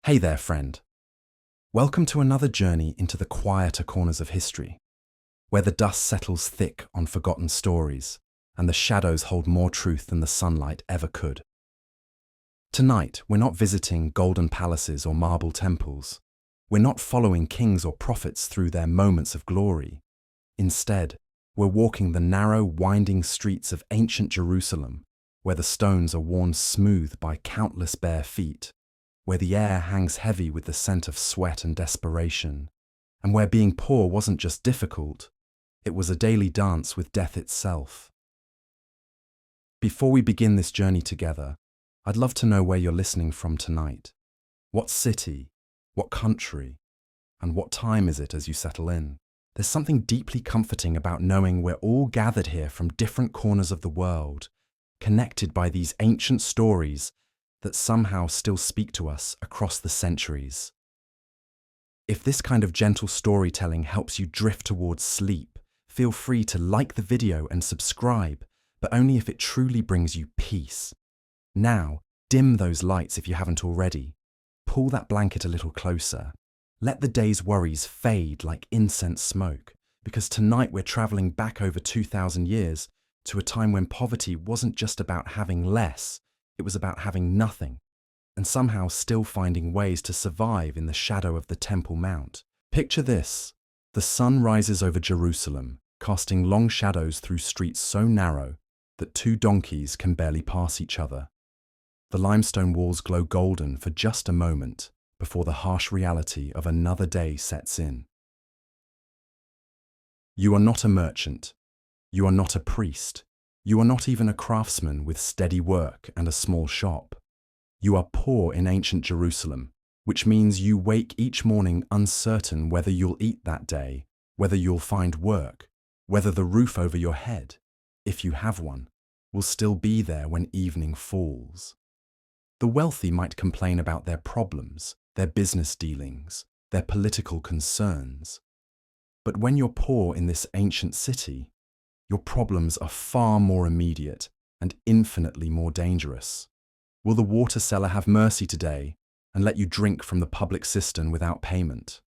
Hey there, friend. Welcome to another journey into the quieter corners of history, where the dust settles thick on forgotten stories and the shadows hold more truth than the sunlight ever could. Tonight, we're not visiting golden palaces or marble temples. We're not following kings or prophets through their moments of glory. Instead, we're walking the narrow, winding streets of ancient Jerusalem, where the stones are worn smooth by countless bare feet, where the air hangs heavy with the scent of sweat and desperation, and where being poor wasn't just difficult, it was a daily dance with death itself. Before we begin this journey together, I'd love to know where you're listening from tonight. What city, what country, and what time is it as you settle in? There's something deeply comforting about knowing we're all gathered here from different corners of the world, connected by these ancient stories that somehow still speak to us across the centuries. If this kind of gentle storytelling helps you drift towards sleep, feel free to like the video and subscribe, but only if it truly brings you peace. Now, dim those lights if you haven't already. Pull that blanket a little closer. Let the day's worries fade like incense smoke, because tonight we're traveling back over 2,000 years to a time when poverty wasn't just about having less, it was about having nothing, and somehow still finding ways to survive in the shadow of the Temple Mount. Picture this. The sun rises over Jerusalem, casting long shadows through streets so narrow that two donkeys can barely pass each other. The limestone walls glow golden for just a moment before the harsh reality of another day sets in. You are not a merchant. You are not a priest. You are not even a craftsman with steady work and a small shop. You are poor in ancient Jerusalem, which means you wake each morning uncertain whether you'll eat that day, whether you'll find work, whether the roof over your head, if you have one, will still be there when evening falls. The wealthy might complain about their problems, their business dealings, their political concerns. But when you're poor in this ancient city, your problems are far more immediate and infinitely more dangerous. Will the water seller have mercy today and let you drink from the public cistern without payment?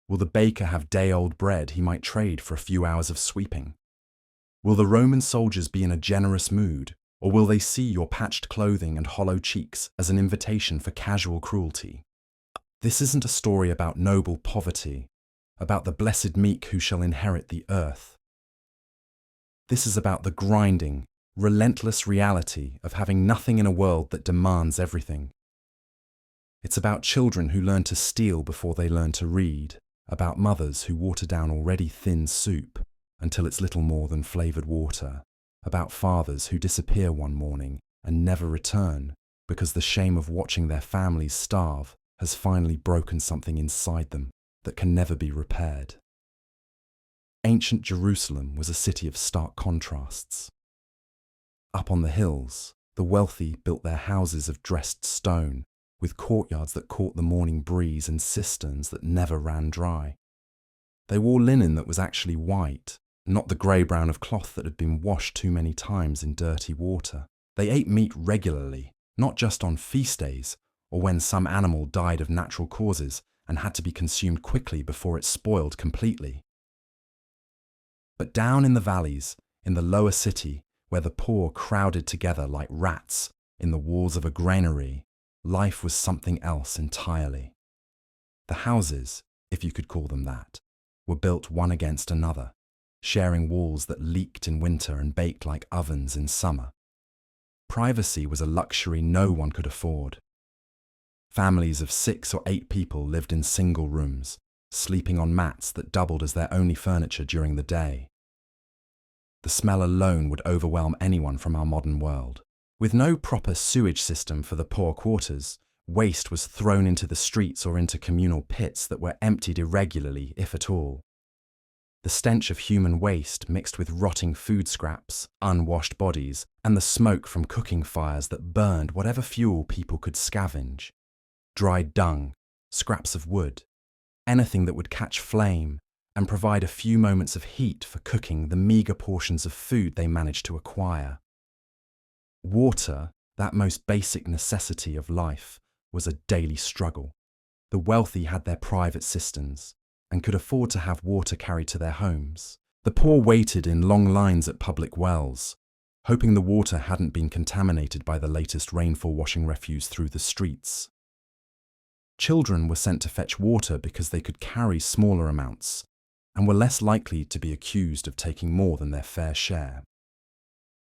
Will the baker have day-old bread he might trade for a few hours of sweeping? Will the Roman soldiers be in a generous mood, or will they see your patched clothing and hollow cheeks as an invitation for casual cruelty? This isn't a story about noble poverty, about the blessed meek who shall inherit the earth. This is about the grinding, relentless reality of having nothing in a world that demands everything. It's about children who learn to steal before they learn to read, about mothers who water down already thin soup until it's little more than flavoured water, about fathers who disappear one morning and never return because the shame of watching their families starve has finally broken something inside them that can never be repaired. Ancient Jerusalem was a city of stark contrasts. Up on the hills, the wealthy built their houses of dressed stone, with courtyards that caught the morning breeze and cisterns that never ran dry. They wore linen that was actually white, not the grey-brown of cloth that had been washed too many times in dirty water. They ate meat regularly, not just on feast days, or when some animal died of natural causes and had to be consumed quickly before it spoiled completely. But down in the valleys, in the lower city, where the poor crowded together like rats in the walls of a granary, life was something else entirely. The houses, if you could call them that, were built one against another, sharing walls that leaked in winter and baked like ovens in summer. Privacy was a luxury no one could afford. Families of 6 or 8 people lived in single rooms, sleeping on mats that doubled as their only furniture during the day. The smell alone would overwhelm anyone from our modern world. With no proper sewage system for the poor quarters, waste was thrown into the streets or into communal pits that were emptied irregularly, if at all. The stench of human waste mixed with rotting food scraps, unwashed bodies, and the smoke from cooking fires that burned whatever fuel people could scavenge. Dried dung, scraps of wood, anything that would catch flame and provide a few moments of heat for cooking the meagre portions of food they managed to acquire. Water, that most basic necessity of life, was a daily struggle. The wealthy had their private cisterns and could afford to have water carried to their homes. The poor waited in long lines at public wells, hoping the water hadn't been contaminated by the latest rainfall washing refuse through the streets. Children were sent to fetch water because they could carry smaller amounts and were less likely to be accused of taking more than their fair share.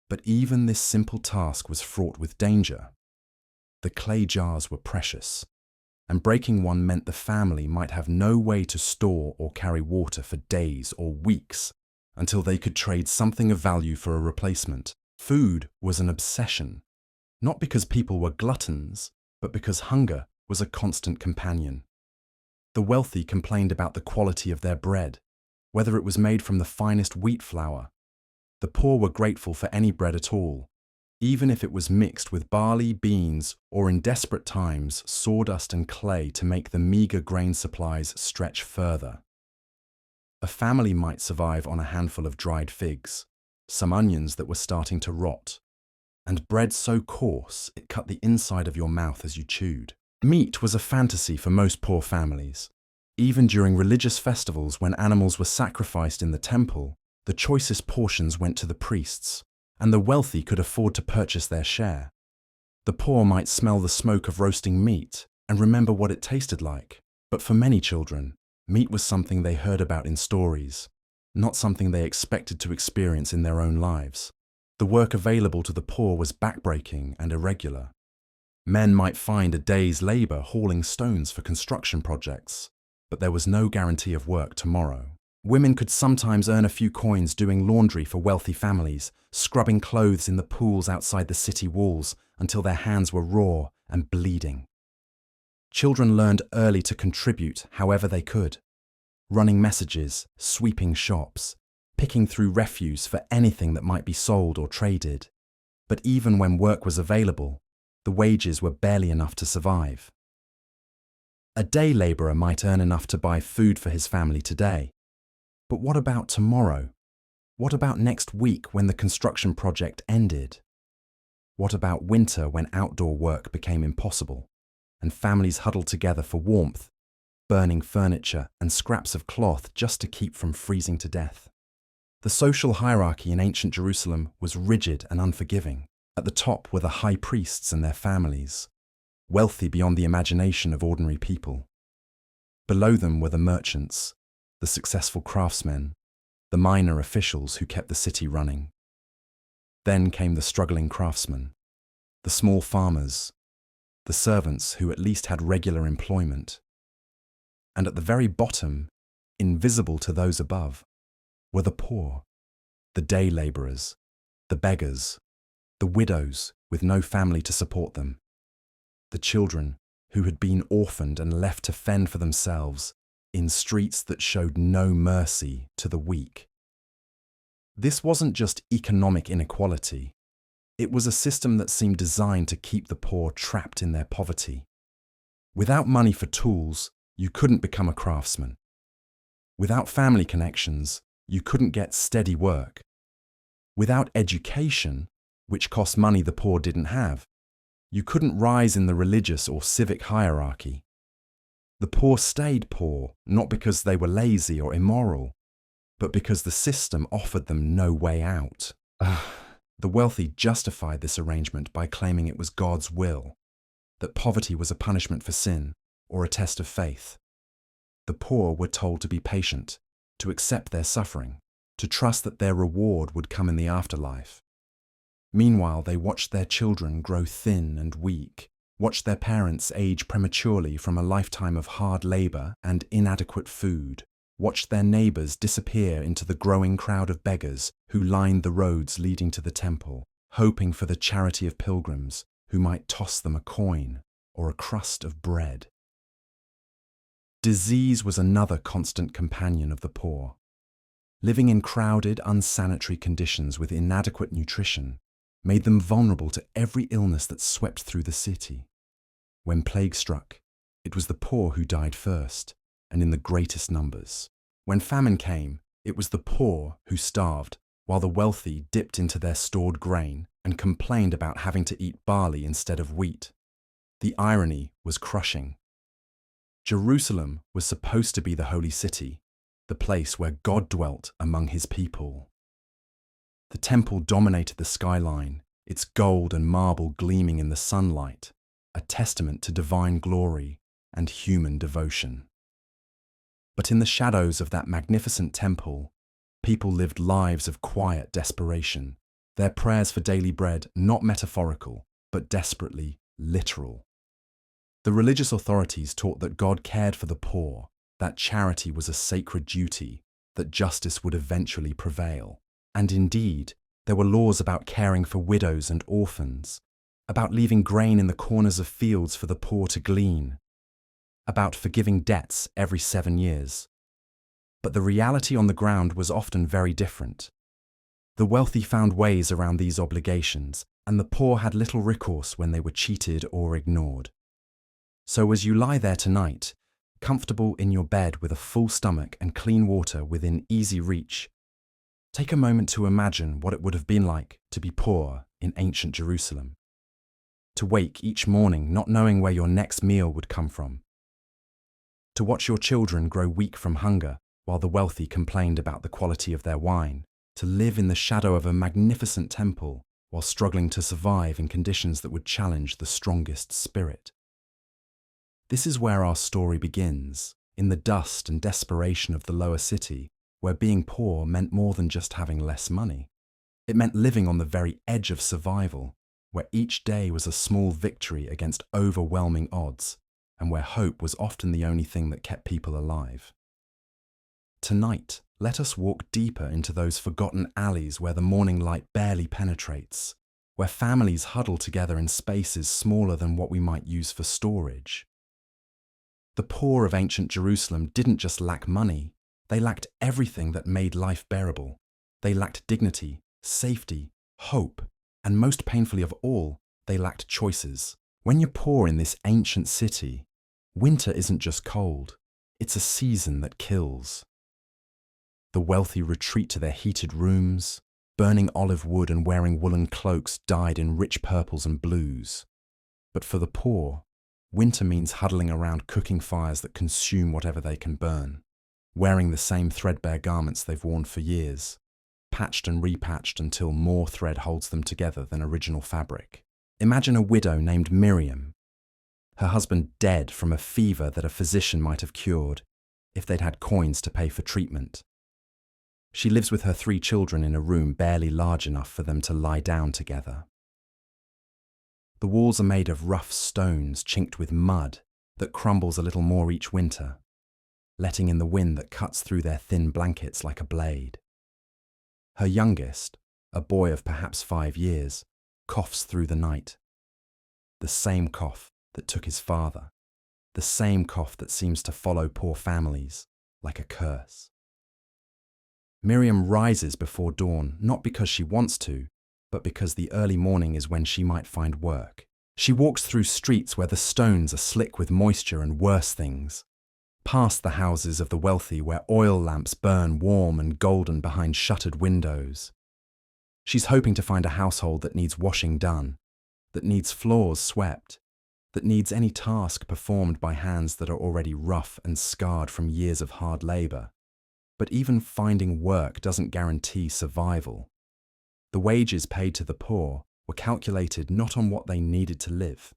But even this simple task was fraught with danger. The clay jars were precious, and breaking one meant the family might have no way to store or carry water for days or weeks until they could trade something of value for a replacement. Food was an obsession, not because people were gluttons, but because hunger was a constant companion. The wealthy complained about the quality of their bread, whether it was made from the finest wheat flour. The poor were grateful for any bread at all, even if it was mixed with barley, beans, or in desperate times, sawdust and clay to make the meager grain supplies stretch further. A family might survive on a handful of dried figs, some onions that were starting to rot, and bread so coarse it cut the inside of your mouth as you chewed. Meat was a fantasy for most poor families. Even during religious festivals when animals were sacrificed in the temple, the choicest portions went to the priests, and the wealthy could afford to purchase their share. The poor might smell the smoke of roasting meat and remember what it tasted like, but for many children, meat was something they heard about in stories, not something they expected to experience in their own lives. The work available to the poor was backbreaking and irregular. Men might find a day's labor hauling stones for construction projects, but there was no guarantee of work tomorrow. Women could sometimes earn a few coins doing laundry for wealthy families, scrubbing clothes in the pools outside the city walls until their hands were raw and bleeding. Children learned early to contribute however they could, running messages, sweeping shops, picking through refuse for anything that might be sold or traded. But even when work was available, the wages were barely enough to survive. A day labourer might earn enough to buy food for his family today. But what about tomorrow? What about next week when the construction project ended? What about winter when outdoor work became impossible and families huddled together for warmth, burning furniture and scraps of cloth just to keep from freezing to death? The social hierarchy in ancient Jerusalem was rigid and unforgiving. At the top were the high priests and their families, wealthy beyond the imagination of ordinary people. Below them were the merchants, the successful craftsmen, the minor officials who kept the city running. Then came the struggling craftsmen, the small farmers, the servants who at least had regular employment. And at the very bottom, invisible to those above, were the poor, the day labourers, the beggars, the widows with no family to support them, the children who had been orphaned and left to fend for themselves in streets that showed no mercy to the weak. This wasn't just economic inequality. It was a system that seemed designed to keep the poor trapped in their poverty. Without money for tools, you couldn't become a craftsman. Without family connections, you couldn't get steady work. Without education, which cost money the poor didn't have, you couldn't rise in the religious or civic hierarchy. The poor stayed poor not because they were lazy or immoral, but because the system offered them no way out. The wealthy justified this arrangement by claiming it was God's will, that poverty was a punishment for sin or a test of faith. The poor were told to be patient, to accept their suffering, to trust that their reward would come in the afterlife. Meanwhile, they watched their children grow thin and weak, watched their parents age prematurely from a lifetime of hard labour and inadequate food, watched their neighbours disappear into the growing crowd of beggars who lined the roads leading to the temple, hoping for the charity of pilgrims who might toss them a coin or a crust of bread. Disease was another constant companion of the poor. Living in crowded, unsanitary conditions with inadequate nutrition made them vulnerable to every illness that swept through the city. When plague struck, it was the poor who died first, and in the greatest numbers. When famine came, it was the poor who starved, while the wealthy dipped into their stored grain and complained about having to eat barley instead of wheat. The irony was crushing. Jerusalem was supposed to be the holy city, the place where God dwelt among his people. The temple dominated the skyline, its gold and marble gleaming in the sunlight, a testament to divine glory and human devotion. But in the shadows of that magnificent temple, people lived lives of quiet desperation, their prayers for daily bread not metaphorical, but desperately literal. The religious authorities taught that God cared for the poor, that charity was a sacred duty, that justice would eventually prevail. And indeed, there were laws about caring for widows and orphans, about leaving grain in the corners of fields for the poor to glean, about forgiving debts every 7 years. But the reality on the ground was often very different. The wealthy found ways around these obligations, and the poor had little recourse when they were cheated or ignored. So as you lie there tonight, comfortable in your bed with a full stomach and clean water within easy reach, take a moment to imagine what it would have been like to be poor in ancient Jerusalem. To wake each morning not knowing where your next meal would come from. To watch your children grow weak from hunger while the wealthy complained about the quality of their wine. To live in the shadow of a magnificent temple while struggling to survive in conditions that would challenge the strongest spirit. This is where our story begins, in the dust and desperation of the lower city, where being poor meant more than just having less money. It meant living on the very edge of survival, where each day was a small victory against overwhelming odds, and where hope was often the only thing that kept people alive. Tonight, let us walk deeper into those forgotten alleys where the morning light barely penetrates, where families huddle together in spaces smaller than what we might use for storage. The poor of ancient Jerusalem didn't just lack money, they lacked everything that made life bearable. They lacked dignity, safety, hope, and most painfully of all, they lacked choices. When you're poor in this ancient city, winter isn't just cold, it's a season that kills. The wealthy retreat to their heated rooms, burning olive wood and wearing woolen cloaks dyed in rich purples and blues. But for the poor, winter means huddling around cooking fires that consume whatever they can burn, wearing the same threadbare garments they've worn for years, patched and repatched until more thread holds them together than original fabric. Imagine a widow named Miriam, her husband dead from a fever that a physician might have cured if they'd had coins to pay for treatment. She lives with her 3 children in a room barely large enough for them to lie down together. The walls are made of rough stones chinked with mud that crumbles a little more each winter, letting in the wind that cuts through their thin blankets like a blade. Her youngest, a boy of perhaps 5 years, coughs through the night. The same cough that took his father, the same cough that seems to follow poor families like a curse. Miriam rises before dawn not because she wants to, but because the early morning is when she might find work. She walks through streets where the stones are slick with moisture and worse things, past the houses of the wealthy where oil lamps burn warm and golden behind shuttered windows. She's hoping to find a household that needs washing done, that needs floors swept, that needs any task performed by hands that are already rough and scarred from years of hard labor. But even finding work doesn't guarantee survival. The wages paid to the poor were calculated not on what they needed to live,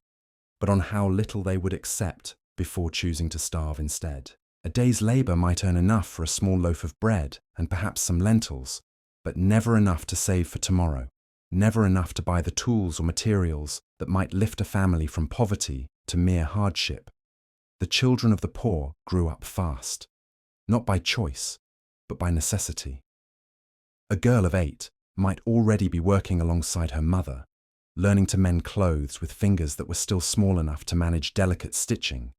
but on how little they would accept before choosing to starve instead. A day's labor might earn enough for a small loaf of bread and perhaps some lentils, but never enough to save for tomorrow, never enough to buy the tools or materials that might lift a family from poverty to mere hardship. The children of the poor grew up fast, not by choice, but by necessity. A girl of 8 might already be working alongside her mother, learning to mend clothes with fingers that were still small enough to manage delicate stitching,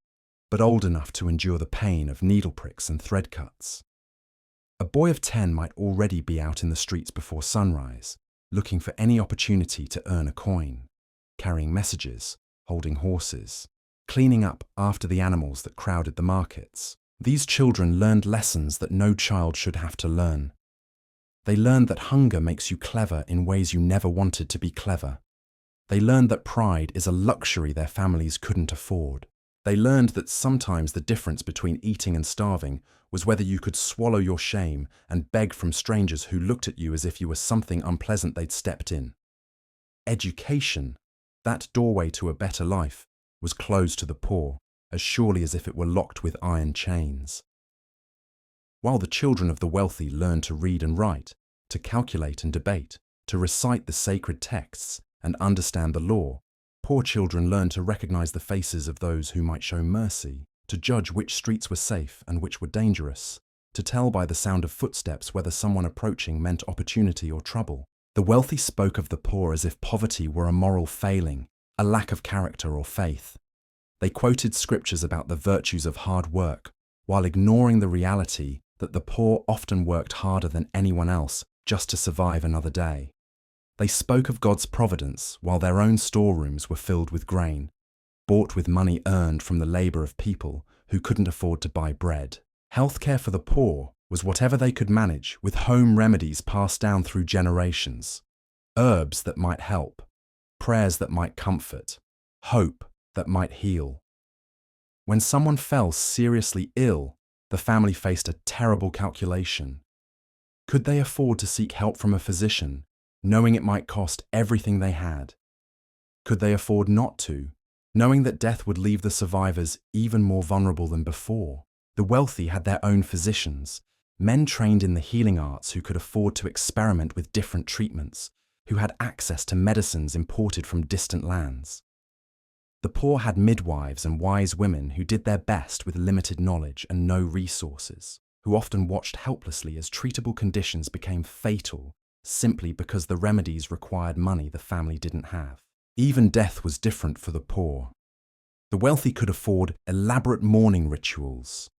but old enough to endure the pain of needle pricks and thread cuts. A boy of 10 might already be out in the streets before sunrise, looking for any opportunity to earn a coin, carrying messages, holding horses, cleaning up after the animals that crowded the markets. These children learned lessons that no child should have to learn. They learned that hunger makes you clever in ways you never wanted to be clever. They learned that pride is a luxury their families couldn't afford. They learned that sometimes the difference between eating and starving was whether you could swallow your shame and beg from strangers who looked at you as if you were something unpleasant they'd stepped in. Education, that doorway to a better life, was closed to the poor, as surely as if it were locked with iron chains. While the children of the wealthy learned to read and write, to calculate and debate, to recite the sacred texts and understand the law, poor children learned to recognize the faces of those who might show mercy, to judge which streets were safe and which were dangerous, to tell by the sound of footsteps whether someone approaching meant opportunity or trouble. The wealthy spoke of the poor as if poverty were a moral failing, a lack of character or faith. They quoted scriptures about the virtues of hard work, while ignoring the reality that the poor often worked harder than anyone else just to survive another day. They spoke of God's providence while their own storerooms were filled with grain, bought with money earned from the labour of people who couldn't afford to buy bread. Healthcare for the poor was whatever they could manage, with home remedies passed down through generations. Herbs that might help, prayers that might comfort, hope that might heal. When someone fell seriously ill, the family faced a terrible calculation. Could they afford to seek help from a physician, knowing it might cost everything they had? Could they afford not to, knowing that death would leave the survivors even more vulnerable than before? The wealthy had their own physicians, men trained in the healing arts who could afford to experiment with different treatments, who had access to medicines imported from distant lands. The poor had midwives and wise women who did their best with limited knowledge and no resources, who often watched helplessly as treatable conditions became fatal simply because the remedies required money the family didn't have. Even death was different for the poor. The wealthy could afford elaborate mourning rituals,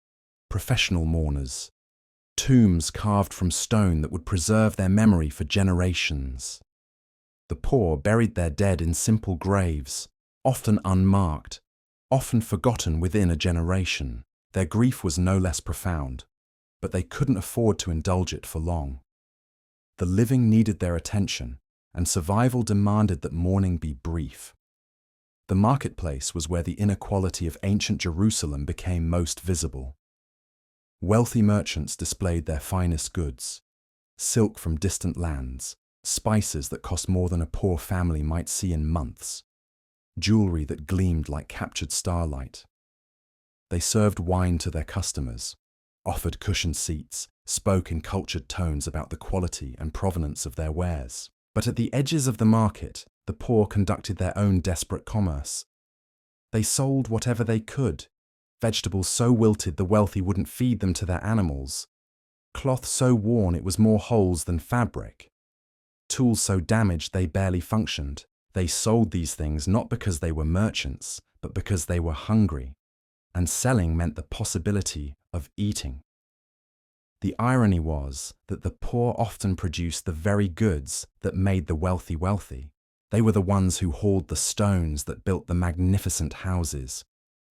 professional mourners, tombs carved from stone that would preserve their memory for generations. The poor buried their dead in simple graves, often unmarked, often forgotten within a generation. Their grief was no less profound, but they couldn't afford to indulge it for long. The living needed their attention, and survival demanded that mourning be brief. The marketplace was where the inequality of ancient Jerusalem became most visible. Wealthy merchants displayed their finest goods, silk from distant lands, spices that cost more than a poor family might see in months, jewelry that gleamed like captured starlight. They served wine to their customers, offered cushioned seats, spoke in cultured tones about the quality and provenance of their wares. But at the edges of the market, the poor conducted their own desperate commerce. They sold whatever they could, vegetables so wilted the wealthy wouldn't feed them to their animals, cloth so worn it was more holes than fabric, tools so damaged they barely functioned. They sold these things not because they were merchants, but because they were hungry, and selling meant the possibility of eating. The irony was that the poor often produced the very goods that made the wealthy wealthy. They were the ones who hauled the stones that built the magnificent houses,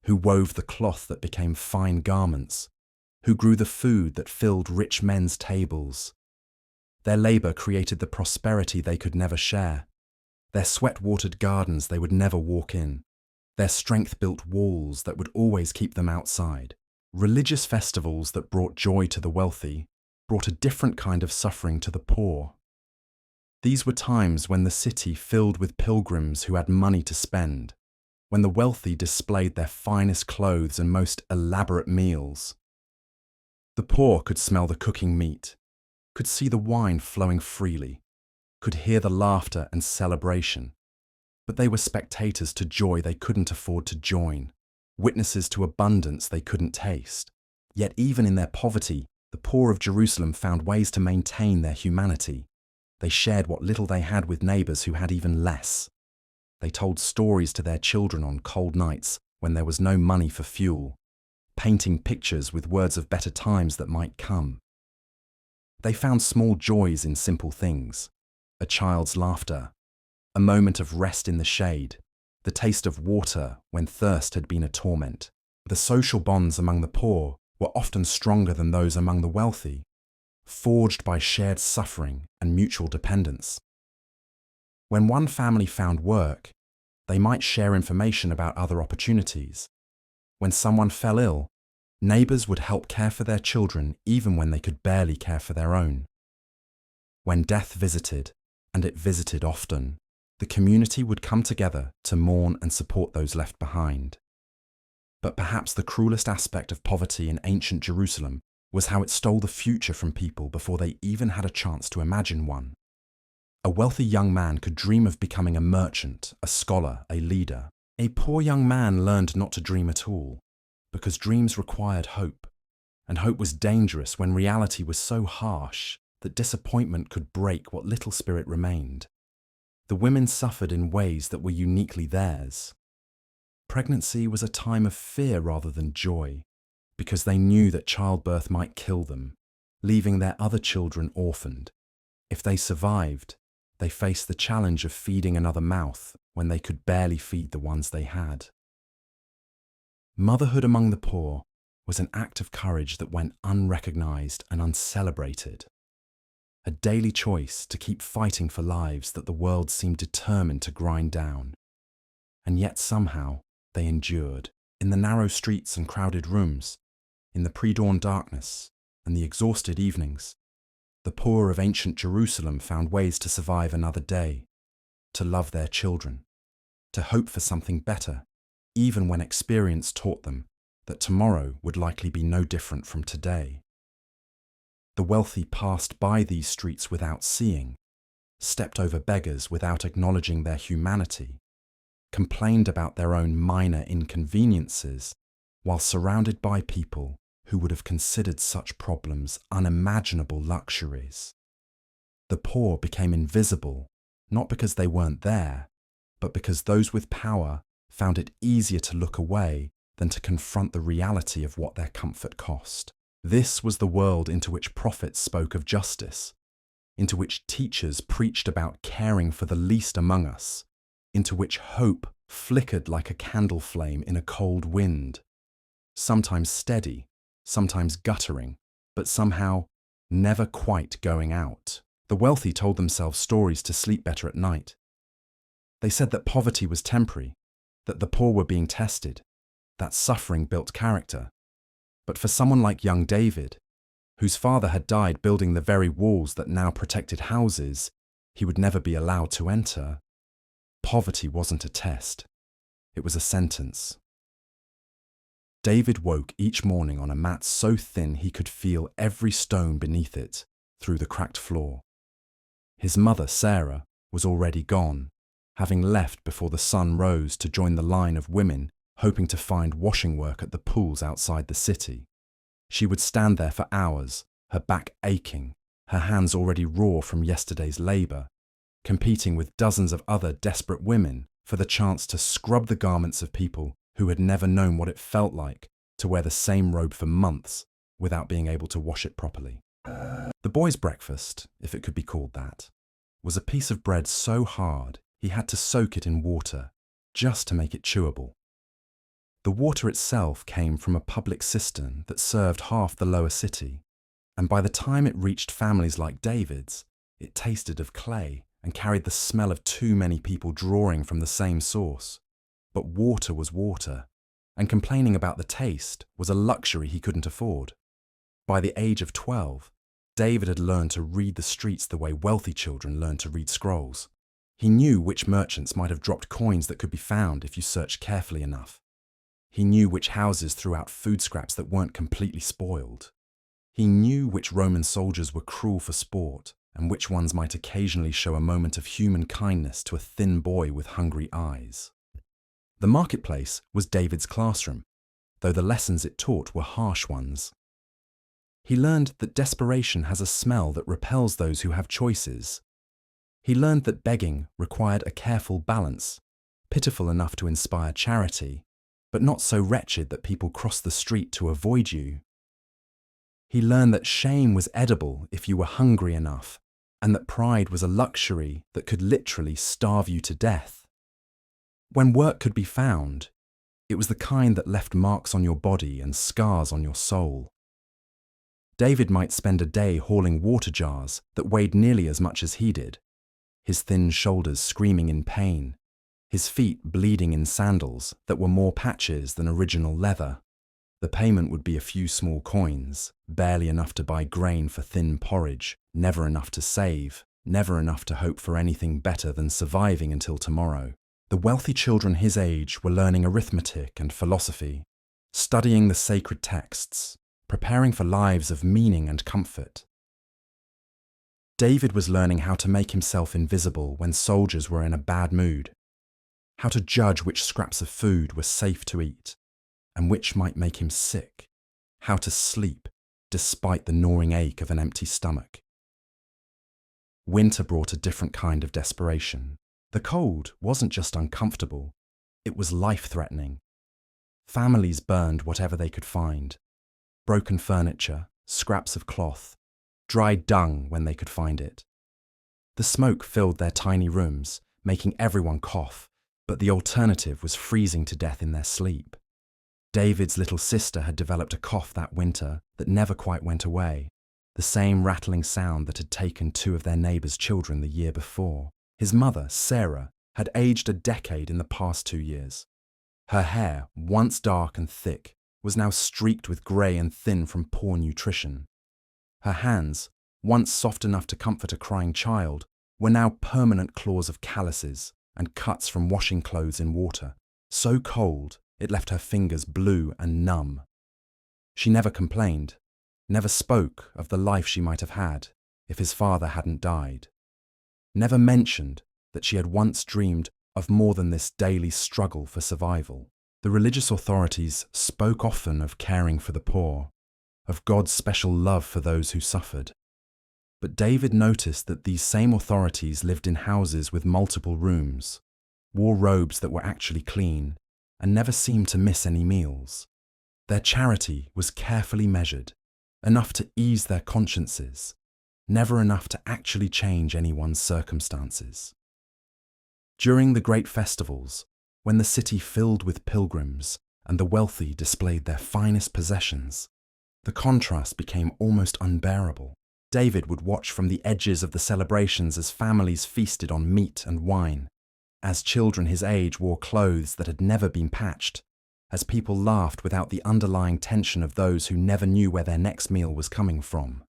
who wove the cloth that became fine garments, who grew the food that filled rich men's tables. Their labour created the prosperity they could never share, their sweat-watered gardens they would never walk in, their strength-built walls that would always keep them outside. Religious festivals that brought joy to the wealthy brought a different kind of suffering to the poor. These were times when the city filled with pilgrims who had money to spend, when the wealthy displayed their finest clothes and most elaborate meals. The poor could smell the cooking meat, could see the wine flowing freely, could hear the laughter and celebration, but they were spectators to joy they couldn't afford to join, witnesses to abundance they couldn't taste. Yet even in their poverty, the poor of Jerusalem found ways to maintain their humanity. They shared what little they had with neighbours who had even less. They told stories to their children on cold nights when there was no money for fuel, painting pictures with words of better times that might come. They found small joys in simple things, a child's laughter, a moment of rest in the shade, the taste of water when thirst had been a torment. The social bonds among the poor were often stronger than those among the wealthy, forged by shared suffering and mutual dependence. When one family found work, they might share information about other opportunities. When someone fell ill, neighbors would help care for their children even when they could barely care for their own. When death visited, and it visited often, the community would come together to mourn and support those left behind. But perhaps the cruelest aspect of poverty in ancient Jerusalem was how it stole the future from people before they even had a chance to imagine one. A wealthy young man could dream of becoming a merchant, a scholar, a leader. A poor young man learned not to dream at all, because dreams required hope, and hope was dangerous when reality was so harsh that disappointment could break what little spirit remained. The women suffered in ways that were uniquely theirs. Pregnancy was a time of fear rather than joy, because they knew that childbirth might kill them, leaving their other children orphaned. If they survived, they faced the challenge of feeding another mouth when they could barely feed the ones they had. Motherhood among the poor was an act of courage that went unrecognized and uncelebrated. A daily choice to keep fighting for lives that the world seemed determined to grind down. And yet somehow they endured, in the narrow streets and crowded rooms, in the pre-dawn darkness and the exhausted evenings. The poor of ancient Jerusalem found ways to survive another day, to love their children, to hope for something better, even when experience taught them that tomorrow would likely be no different from today. The wealthy passed by these streets without seeing, stepped over beggars without acknowledging their humanity, complained about their own minor inconveniences, while surrounded by people who would have considered such problems unimaginable luxuries. The poor became invisible, not because they weren't there, but because those with power found it easier to look away than to confront the reality of what their comfort cost. This was the world into which prophets spoke of justice, into which teachers preached about caring for the least among us, into which hope flickered like a candle flame in a cold wind, sometimes steady, sometimes guttering, but somehow never quite going out. The wealthy told themselves stories to sleep better at night. They said that poverty was temporary, that the poor were being tested, that suffering built character. But for someone like young David, whose father had died building the very walls that now protected houses he would never be allowed to enter, poverty wasn't a test, it was a sentence. David woke each morning on a mat so thin he could feel every stone beneath it through the cracked floor. His mother, Sarah, was already gone, having left before the sun rose to join the line of women hoping to find washing work at the pools outside the city. She would stand there for hours, her back aching, her hands already raw from yesterday's labour, competing with dozens of other desperate women for the chance to scrub the garments of people who had never known what it felt like to wear the same robe for months without being able to wash it properly. The boy's breakfast, if it could be called that, was a piece of bread so hard he had to soak it in water just to make it chewable. The water itself came from a public cistern that served half the lower city, and by the time it reached families like David's, it tasted of clay and carried the smell of too many people drawing from the same source. But water was water, and complaining about the taste was a luxury he couldn't afford. By the age of 12, David had learned to read the streets the way wealthy children learn to read scrolls. He knew which merchants might have dropped coins that could be found if you searched carefully enough. He knew which houses threw out food scraps that weren't completely spoiled. He knew which Roman soldiers were cruel for sport and which ones might occasionally show a moment of human kindness to a thin boy with hungry eyes. The marketplace was David's classroom, though the lessons it taught were harsh ones. He learned that desperation has a smell that repels those who have choices. He learned that begging required a careful balance, pitiful enough to inspire charity, but not so wretched that people crossed the street to avoid you. He learned that shame was edible if you were hungry enough, and that pride was a luxury that could literally starve you to death. When work could be found, it was the kind that left marks on your body and scars on your soul. David might spend a day hauling water jars that weighed nearly as much as he did, his thin shoulders screaming in pain, his feet bleeding in sandals that were more patches than original leather. The payment would be a few small coins, barely enough to buy grain for thin porridge, never enough to save, never enough to hope for anything better than surviving until tomorrow. The wealthy children his age were learning arithmetic and philosophy, studying the sacred texts, preparing for lives of meaning and comfort. David was learning how to make himself invisible when soldiers were in a bad mood, how to judge which scraps of food were safe to eat and which might make him sick, how to sleep despite the gnawing ache of an empty stomach. Winter brought a different kind of desperation. The cold wasn't just uncomfortable, it was life-threatening. Families burned whatever they could find: broken furniture, scraps of cloth, dried dung when they could find it. The smoke filled their tiny rooms, making everyone cough, but the alternative was freezing to death in their sleep. David's little sister had developed a cough that winter that never quite went away, the same rattling sound that had taken two of their neighbours' children the year before. His mother, Sarah, had aged a decade in the past 2 years. Her hair, once dark and thick, was now streaked with grey and thin from poor nutrition. Her hands, once soft enough to comfort a crying child, were now permanent claws of calluses and cuts from washing clothes in water, so cold it left her fingers blue and numb. She never complained, never spoke of the life she might have had if his father hadn't died, never mentioned that she had once dreamed of more than this daily struggle for survival. The religious authorities spoke often of caring for the poor, of God's special love for those who suffered. But David noticed that these same authorities lived in houses with multiple rooms, wore robes that were actually clean, and never seemed to miss any meals. Their charity was carefully measured, enough to ease their consciences, never enough to actually change anyone's circumstances. During the great festivals, when the city filled with pilgrims and the wealthy displayed their finest possessions, the contrast became almost unbearable. David would watch from the edges of the celebrations as families feasted on meat and wine, as children his age wore clothes that had never been patched, as people laughed without the underlying tension of those who never knew where their next meal was coming from.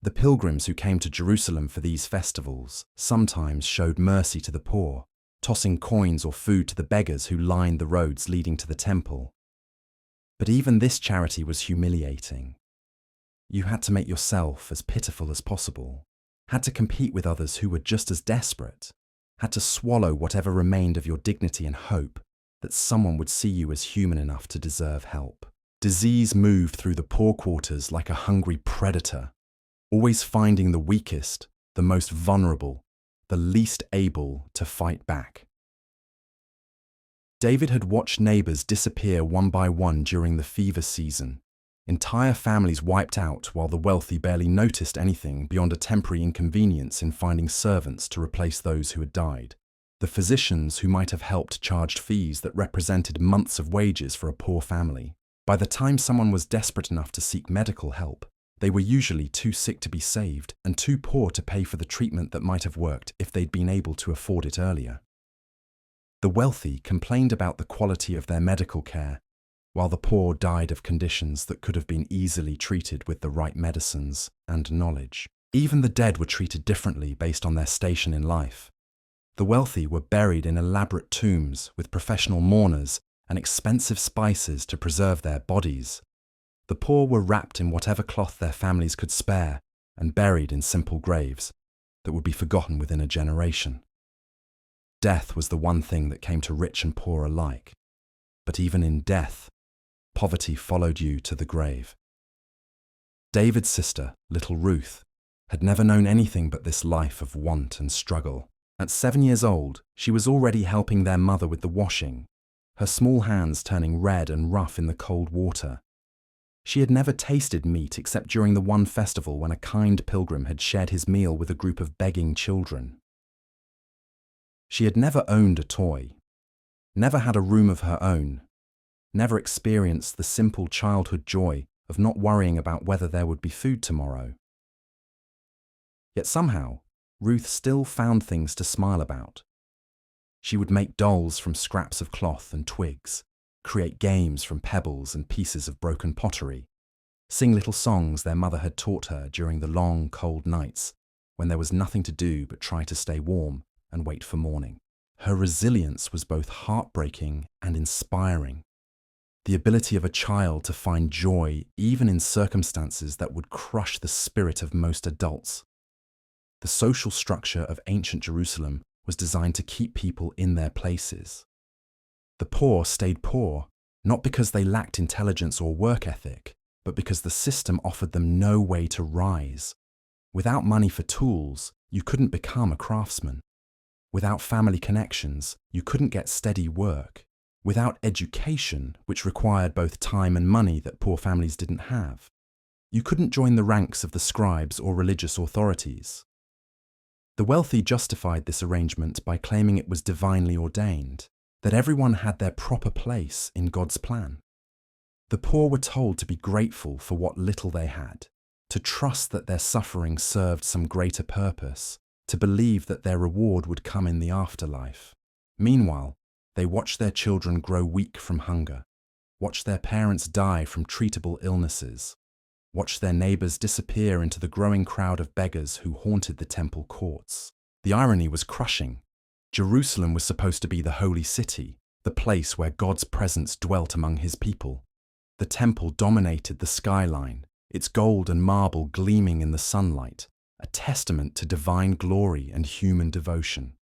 The pilgrims who came to Jerusalem for these festivals sometimes showed mercy to the poor, tossing coins or food to the beggars who lined the roads leading to the temple. But even this charity was humiliating. You had to make yourself as pitiful as possible, had to compete with others who were just as desperate, had to swallow whatever remained of your dignity and hope that someone would see you as human enough to deserve help. Disease moved through the poor quarters like a hungry predator, always finding the weakest, the most vulnerable, the least able to fight back. David had watched neighbours disappear one by one during the fever season, entire families wiped out while the wealthy barely noticed anything beyond a temporary inconvenience in finding servants to replace those who had died. The physicians who might have helped charged fees that represented months of wages for a poor family. By the time someone was desperate enough to seek medical help, they were usually too sick to be saved and too poor to pay for the treatment that might have worked if they'd been able to afford it earlier. The wealthy complained about the quality of their medical care, while the poor died of conditions that could have been easily treated with the right medicines and knowledge. Even the dead were treated differently based on their station in life. The wealthy were buried in elaborate tombs with professional mourners and expensive spices to preserve their bodies. The poor were wrapped in whatever cloth their families could spare and buried in simple graves that would be forgotten within a generation. Death was the one thing that came to rich and poor alike. But even in death, poverty followed you to the grave. David's sister, little Ruth, had never known anything but this life of want and struggle. At 7 years old, she was already helping their mother with the washing, her small hands turning red and rough in the cold water. She had never tasted meat except during the one festival when a kind pilgrim had shared his meal with a group of begging children. She had never owned a toy, never had a room of her own, never experienced the simple childhood joy of not worrying about whether there would be food tomorrow. Yet somehow, Ruth still found things to smile about. She would make dolls from scraps of cloth and twigs, create games from pebbles and pieces of broken pottery, sing little songs their mother had taught her during the long, cold nights when there was nothing to do but try to stay warm and wait for morning. Her resilience was both heartbreaking and inspiring. The ability of a child to find joy even in circumstances that would crush the spirit of most adults. The social structure of ancient Jerusalem was designed to keep people in their places. The poor stayed poor, not because they lacked intelligence or work ethic, but because the system offered them no way to rise. Without money for tools, you couldn't become a craftsman. Without family connections, you couldn't get steady work. Without education, which required both time and money that poor families didn't have, you couldn't join the ranks of the scribes or religious authorities. The wealthy justified this arrangement by claiming it was divinely ordained, that everyone had their proper place in God's plan. The poor were told to be grateful for what little they had, to trust that their suffering served some greater purpose, to believe that their reward would come in the afterlife. Meanwhile, they watched their children grow weak from hunger, watched their parents die from treatable illnesses, watched their neighbors disappear into the growing crowd of beggars who haunted the temple courts. The irony was crushing. Jerusalem was supposed to be the holy city, the place where God's presence dwelt among his people. The temple dominated the skyline, its gold and marble gleaming in the sunlight, a testament to divine glory and human devotion.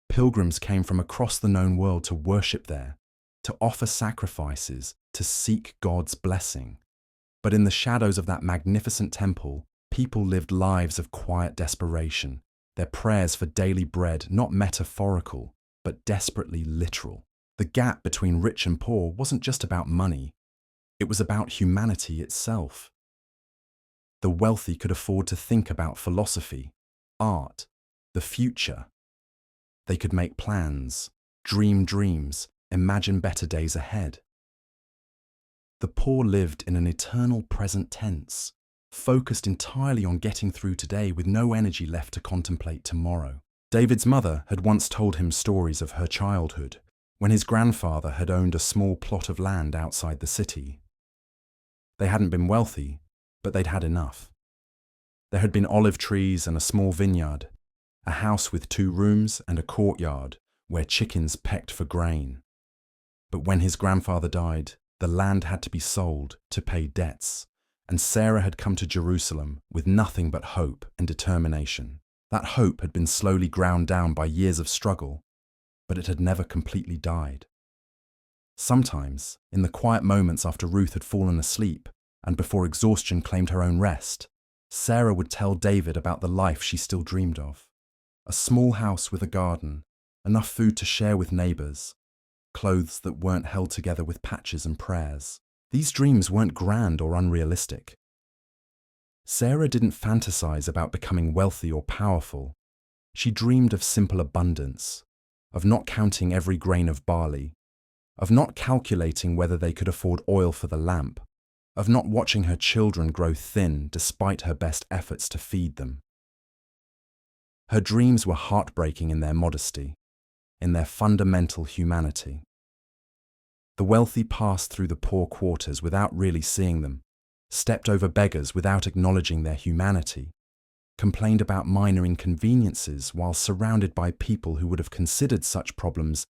Pilgrims came from across the known world to worship there, to offer sacrifices, to seek God's blessing. But in the shadows of that magnificent temple, people lived lives of quiet desperation, their prayers for daily bread not metaphorical, but desperately literal. The gap between rich and poor wasn't just about money, it was about humanity itself. The wealthy could afford to think about philosophy, art, the future. They could make plans, dream dreams, imagine better days ahead. The poor lived in an eternal present tense, focused entirely on getting through today with no energy left to contemplate tomorrow. David's mother had once told him stories of her childhood, when his grandfather had owned a small plot of land outside the city. They hadn't been wealthy, but they'd had enough. There had been olive trees and a small vineyard, a house with 2 rooms and a courtyard where chickens pecked for grain. But when his grandfather died, the land had to be sold to pay debts, and Sarah had come to Jerusalem with nothing but hope and determination. That hope had been slowly ground down by years of struggle, but it had never completely died. Sometimes, in the quiet moments after Ruth had fallen asleep and before exhaustion claimed her own rest, Sarah would tell David about the life she still dreamed of. A small house with a garden, enough food to share with neighbors, clothes that weren't held together with patches and prayers. These dreams weren't grand or unrealistic. Sarah didn't fantasize about becoming wealthy or powerful. She dreamed of simple abundance, of not counting every grain of barley, of not calculating whether they could afford oil for the lamp, of not watching her children grow thin despite her best efforts to feed them. Her dreams were heartbreaking in their modesty, in their fundamental humanity. The wealthy passed through the poor quarters without really seeing them, stepped over beggars without acknowledging their humanity, complained about minor inconveniences while surrounded by people who would have considered such problems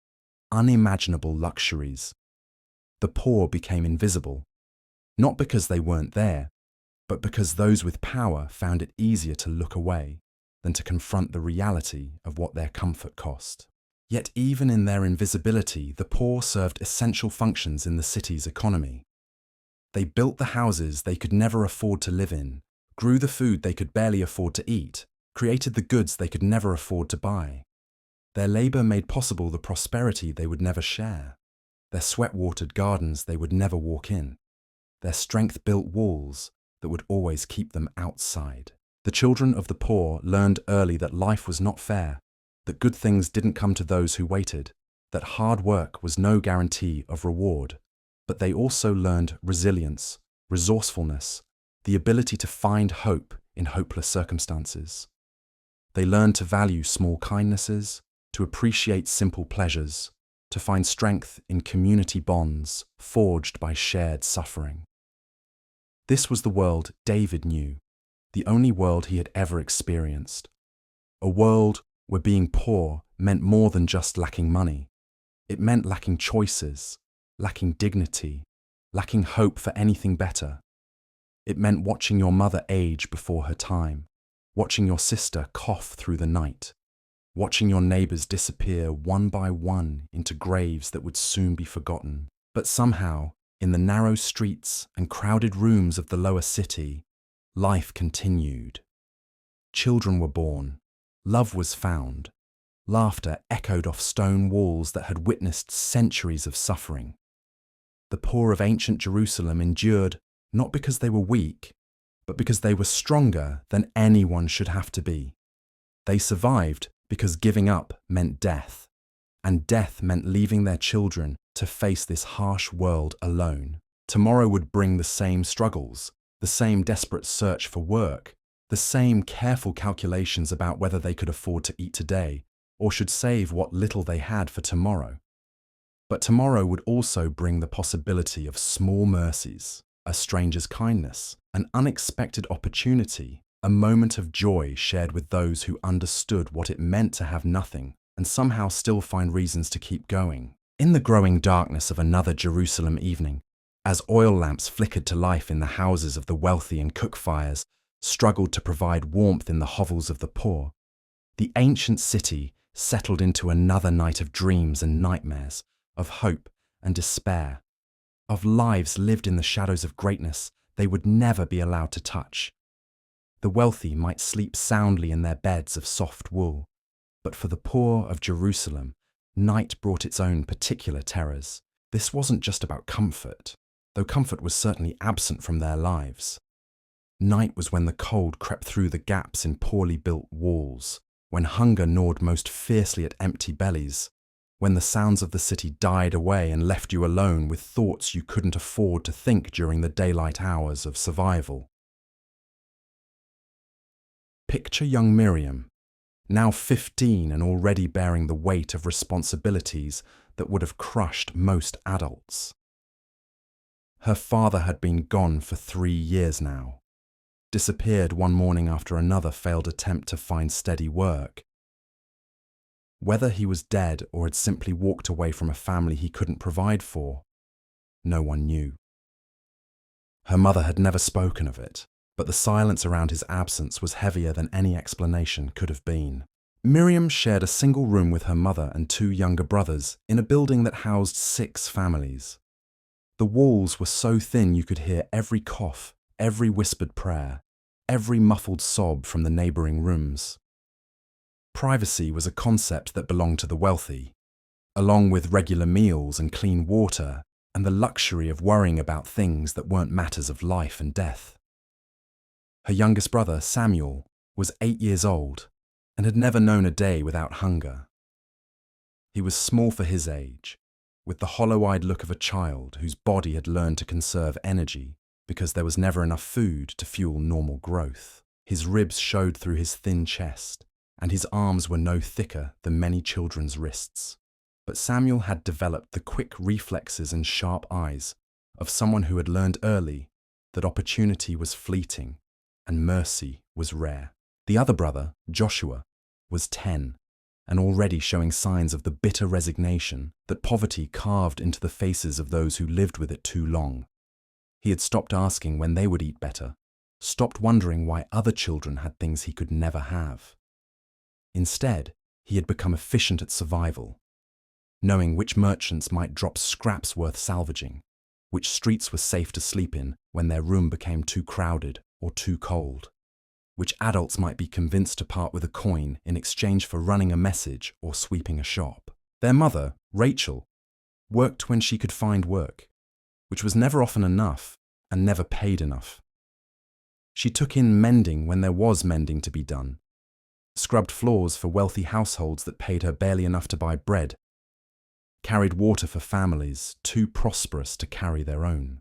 unimaginable luxuries. The poor became invisible, not because they weren't there, but because those with power found it easier to look away than to confront the reality of what their comfort cost. Yet even in their invisibility, the poor served essential functions in the city's economy. They built the houses they could never afford to live in, grew the food they could barely afford to eat, created the goods they could never afford to buy. Their labor made possible the prosperity they would never share, their sweat-watered gardens they would never walk in, their strength-built walls that would always keep them outside. The children of the poor learned early that life was not fair, that good things didn't come to those who waited, that hard work was no guarantee of reward. But they also learned resilience, resourcefulness, the ability to find hope in hopeless circumstances. They learned to value small kindnesses, to appreciate simple pleasures, to find strength in community bonds forged by shared suffering. This was the world David knew, the only world he had ever experienced. A world where being poor meant more than just lacking money. It meant lacking choices, lacking dignity, lacking hope for anything better. It meant watching your mother age before her time, watching your sister cough through the night, watching your neighbors disappear one by one into graves that would soon be forgotten. But somehow, in the narrow streets and crowded rooms of the lower city, life continued. Children were born, love was found, laughter echoed off stone walls that had witnessed centuries of suffering. The poor of ancient Jerusalem endured not because they were weak, but because they were stronger than anyone should have to be. They survived because giving up meant death, and death meant leaving their children to face this harsh world alone. Tomorrow would bring the same struggles, the same desperate search for work, the same careful calculations about whether they could afford to eat today or should save what little they had for tomorrow. But tomorrow would also bring the possibility of small mercies, a stranger's kindness, an unexpected opportunity, a moment of joy shared with those who understood what it meant to have nothing and somehow still find reasons to keep going. In the growing darkness of another Jerusalem evening, as oil lamps flickered to life in the houses of the wealthy and cook fires struggled to provide warmth in the hovels of the poor, the ancient city settled into another night of dreams and nightmares, of hope and despair, of lives lived in the shadows of greatness they would never be allowed to touch. The wealthy might sleep soundly in their beds of soft wool, but for the poor of Jerusalem, night brought its own particular terrors. This wasn't just about comfort, though comfort was certainly absent from their lives. Night was when the cold crept through the gaps in poorly built walls, when hunger gnawed most fiercely at empty bellies, when the sounds of the city died away and left you alone with thoughts you couldn't afford to think during the daylight hours of survival. Picture young Miriam, now 15 and already bearing the weight of responsibilities that would have crushed most adults. Her father had been gone for 3 years now, disappeared one morning after another failed attempt to find steady work. Whether he was dead or had simply walked away from a family he couldn't provide for, no one knew. Her mother had never spoken of it, but the silence around his absence was heavier than any explanation could have been. Miriam shared a single room with her mother and 2 younger brothers in a building that housed 6 families. The walls were so thin you could hear every cough, every whispered prayer, every muffled sob from the neighbouring rooms. Privacy was a concept that belonged to the wealthy, along with regular meals and clean water and the luxury of worrying about things that weren't matters of life and death. Her youngest brother, Samuel, was 8 years old and had never known a day without hunger. He was small for his age, with the hollow-eyed look of a child whose body had learned to conserve energy because there was never enough food to fuel normal growth. His ribs showed through his thin chest, and his arms were no thicker than many children's wrists. But Samuel had developed the quick reflexes and sharp eyes of someone who had learned early that opportunity was fleeting and mercy was rare. The other brother, Joshua, was 10 and already showing signs of the bitter resignation that poverty carved into the faces of those who lived with it too long. He had stopped asking when they would eat better, stopped wondering why other children had things he could never have. Instead, he had become efficient at survival, knowing which merchants might drop scraps worth salvaging, which streets were safe to sleep in when their room became too crowded or too cold, which adults might be convinced to part with a coin in exchange for running a message or sweeping a shop. Their mother, Rachel, worked when she could find work, which was never often enough and never paid enough. She took in mending when there was mending to be done, scrubbed floors for wealthy households that paid her barely enough to buy bread, carried water for families too prosperous to carry their own.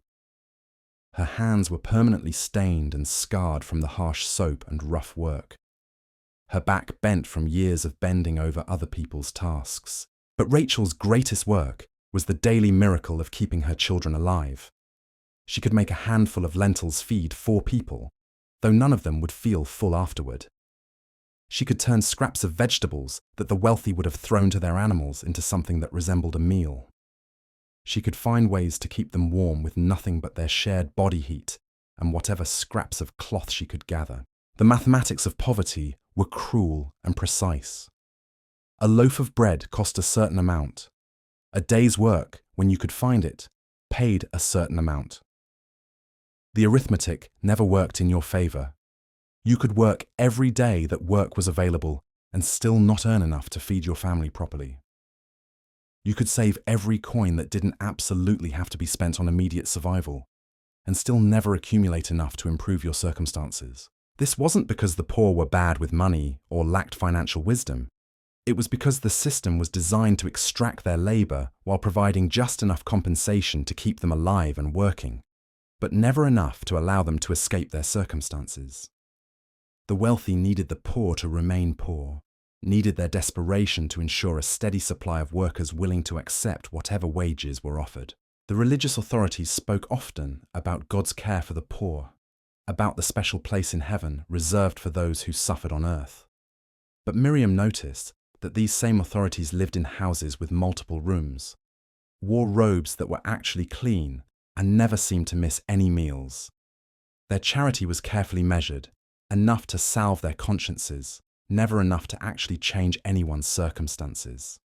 Her hands were permanently stained and scarred from the harsh soap and rough work. her back bent from years of bending over other people's tasks. But Rachel's greatest work was the daily miracle of keeping her children alive. She could make a handful of lentils feed 4 people, though none of them would feel full afterward. She could turn scraps of vegetables that the wealthy would have thrown to their animals into something that resembled a meal. She could find ways to keep them warm with nothing but their shared body heat and whatever scraps of cloth she could gather. The mathematics of poverty were cruel and precise. A loaf of bread cost a certain amount. A day's work, when you could find it, paid a certain amount. The arithmetic never worked in your favor. You could work every day that work was available and still not earn enough to feed your family properly. You could save every coin that didn't absolutely have to be spent on immediate survival and still never accumulate enough to improve your circumstances. This wasn't because the poor were bad with money or lacked financial wisdom. It was because the system was designed to extract their labor while providing just enough compensation to keep them alive and working, but never enough to allow them to escape their circumstances. The wealthy needed the poor to remain poor, needed their desperation to ensure a steady supply of workers willing to accept whatever wages were offered. The religious authorities spoke often about God's care for the poor, about the special place in heaven reserved for those who suffered on earth. But Miriam noticed that these same authorities lived in houses with multiple rooms, wore robes that were actually clean, and never seemed to miss any meals. Their charity was carefully measured, enough to salve their consciences, never enough to actually change anyone's circumstances.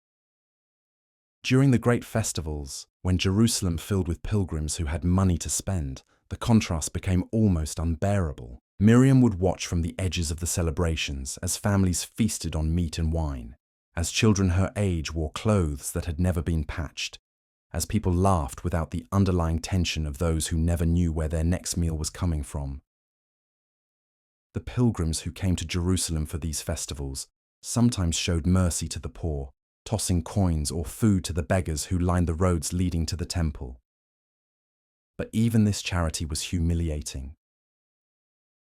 During the great festivals, when Jerusalem filled with pilgrims who had money to spend, the contrast became almost unbearable. Miriam would watch from the edges of the celebrations as families feasted on meat and wine, as children her age wore clothes that had never been patched, as people laughed without the underlying tension of those who never knew where their next meal was coming from. The pilgrims who came to Jerusalem for these festivals sometimes showed mercy to the poor, tossing coins or food to the beggars who lined the roads leading to the temple. But even this charity was humiliating.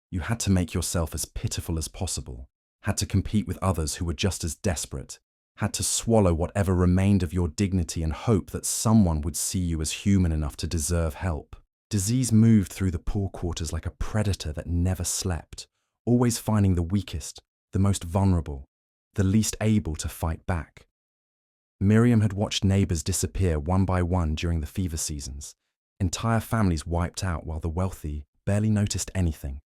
You had to make yourself as pitiful as possible, had to compete with others who were just as desperate, had to swallow whatever remained of your dignity and hope that someone would see you as human enough to deserve help. Disease moved through the poor quarters like a predator that never slept, always finding the weakest, the most vulnerable, the least able to fight back. Miriam had watched neighbors disappear one by one during the fever seasons, entire families wiped out while the wealthy barely noticed anything,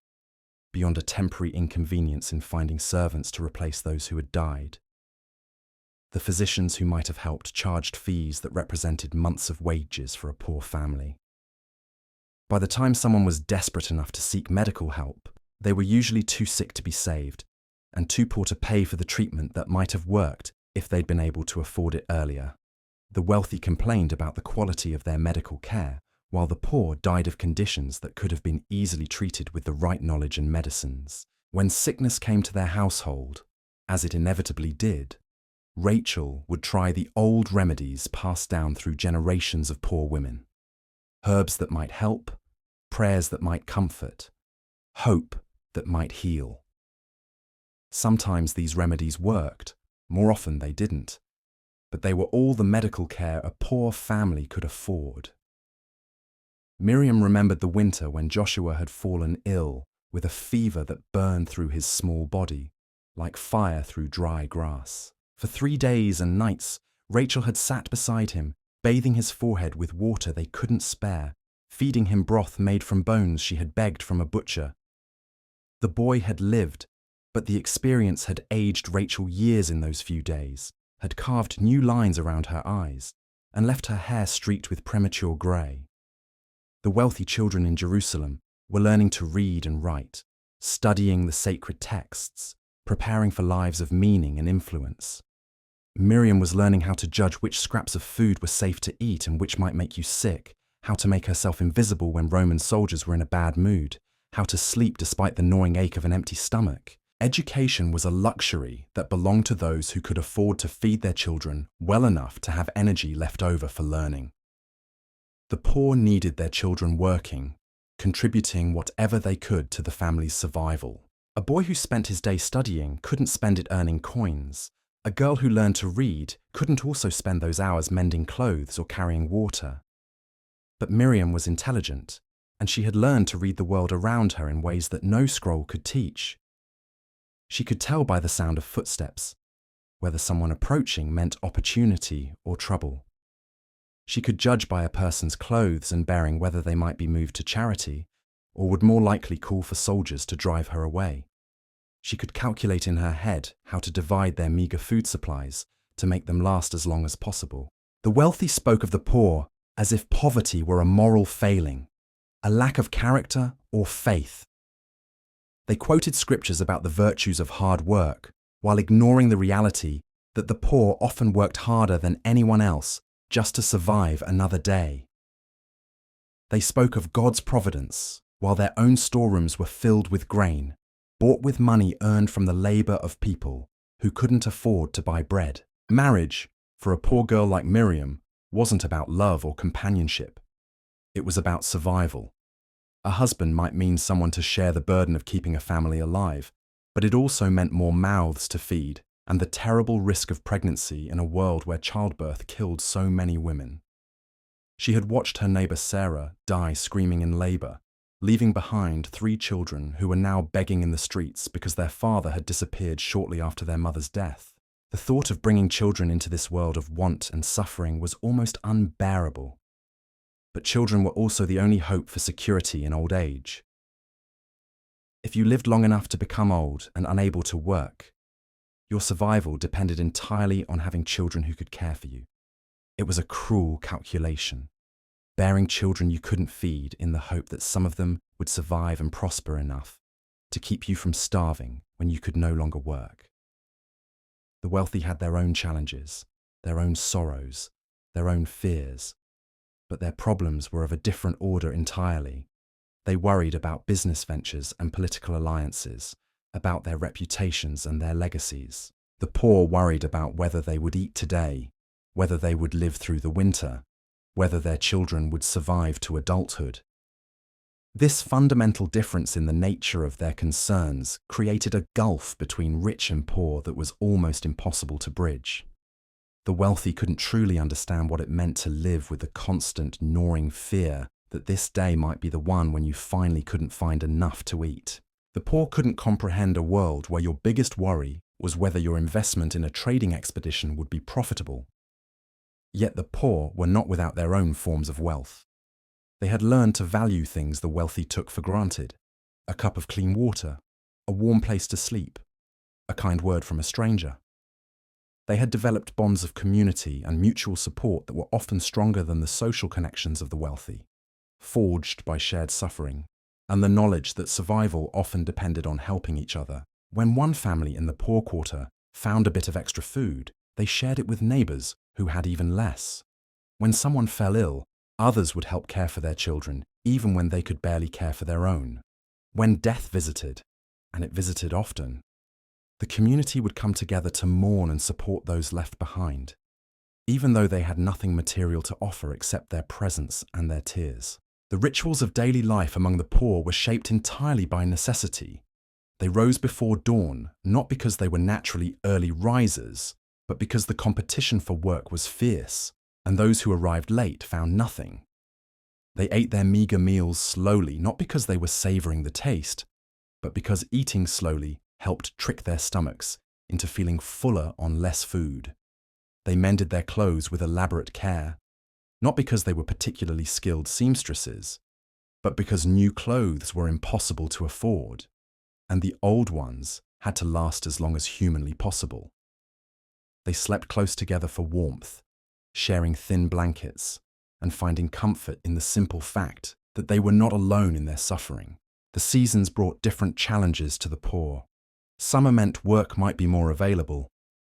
beyond a temporary inconvenience in finding servants to replace those who had died. The physicians who might have helped charged fees that represented months of wages for a poor family. By the time someone was desperate enough to seek medical help, they were usually too sick to be saved, and too poor to pay for the treatment that might have worked if they'd been able to afford it earlier. The wealthy complained about the quality of their medical care, while the poor died of conditions that could have been easily treated with the right knowledge and medicines. When sickness came to their household, as it inevitably did, Rachel would try the old remedies passed down through generations of poor women. Herbs that might help, prayers that might comfort, hope that might heal. Sometimes these remedies worked, more often they didn't, but they were all the medical care a poor family could afford. Miriam remembered the winter when Joshua had fallen ill with a fever that burned through his small body, like fire through dry grass. For 3 days and nights, Rachel had sat beside him, bathing his forehead with water they couldn't spare, feeding him broth made from bones she had begged from a butcher. The boy had lived, but the experience had aged Rachel years in those few days, had carved new lines around her eyes, and left her hair streaked with premature grey. The wealthy children in Jerusalem were learning to read and write, studying the sacred texts, preparing for lives of meaning and influence. Miriam was learning how to judge which scraps of food were safe to eat and which might make you sick, how to make herself invisible when Roman soldiers were in a bad mood, how to sleep despite the gnawing ache of an empty stomach. Education was a luxury that belonged to those who could afford to feed their children well enough to have energy left over for learning. The poor needed their children working, contributing whatever they could to the family's survival. A boy who spent his day studying couldn't spend it earning coins. A girl who learned to read couldn't also spend those hours mending clothes or carrying water. But Miriam was intelligent, and she had learned to read the world around her in ways that no scroll could teach. She could tell by the sound of footsteps whether someone approaching meant opportunity or trouble. She could judge by a person's clothes and bearing whether they might be moved to charity or would more likely call for soldiers to drive her away. She could calculate in her head how to divide their meagre food supplies to make them last as long as possible. The wealthy spoke of the poor as if poverty were a moral failing, a lack of character or faith. They quoted scriptures about the virtues of hard work, while ignoring the reality that the poor often worked harder than anyone else just to survive another day. They spoke of God's providence, while their own storerooms were filled with grain, bought with money earned from the labor of people who couldn't afford to buy bread. Marriage, for a poor girl like Miriam, wasn't about love or companionship. It was about survival. A husband might mean someone to share the burden of keeping a family alive, but it also meant more mouths to feed and the terrible risk of pregnancy in a world where childbirth killed so many women. She had watched her neighbor Sarah die screaming in labor, leaving behind 3 children who were now begging in the streets because their father had disappeared shortly after their mother's death. The thought of bringing children into this world of want and suffering was almost unbearable. But children were also the only hope for security in old age. If you lived long enough to become old and unable to work, your survival depended entirely on having children who could care for you. It was a cruel calculation, bearing children you couldn't feed in the hope that some of them would survive and prosper enough to keep you from starving when you could no longer work. The wealthy had their own challenges, their own sorrows, their own fears, but their problems were of a different order entirely. They worried about business ventures and political alliances, about their reputations and their legacies. The poor worried about whether they would eat today, whether they would live through the winter, whether their children would survive to adulthood. This fundamental difference in the nature of their concerns created a gulf between rich and poor that was almost impossible to bridge. The wealthy couldn't truly understand what it meant to live with the constant gnawing fear that this day might be the one when you finally couldn't find enough to eat. The poor couldn't comprehend a world where your biggest worry was whether your investment in a trading expedition would be profitable. Yet the poor were not without their own forms of wealth. They had learned to value things the wealthy took for granted: a cup of clean water, a warm place to sleep, a kind word from a stranger. They had developed bonds of community and mutual support that were often stronger than the social connections of the wealthy, forged by shared suffering, and the knowledge that survival often depended on helping each other. When one family in the poor quarter found a bit of extra food, they shared it with neighbors who had even less. When someone fell ill, others would help care for their children, even when they could barely care for their own. When death visited, and it visited often, the community would come together to mourn and support those left behind, even though they had nothing material to offer except their presence and their tears. The rituals of daily life among the poor were shaped entirely by necessity. They rose before dawn, not because they were naturally early risers, but because the competition for work was fierce, and those who arrived late found nothing. They ate their meager meals slowly, not because they were savoring the taste, but because eating slowly helped trick their stomachs into feeling fuller on less food. They mended their clothes with elaborate care, not because they were particularly skilled seamstresses, but because new clothes were impossible to afford, and the old ones had to last as long as humanly possible. They slept close together for warmth, sharing thin blankets, and finding comfort in the simple fact that they were not alone in their suffering. The seasons brought different challenges to the poor. Summer meant work might be more available,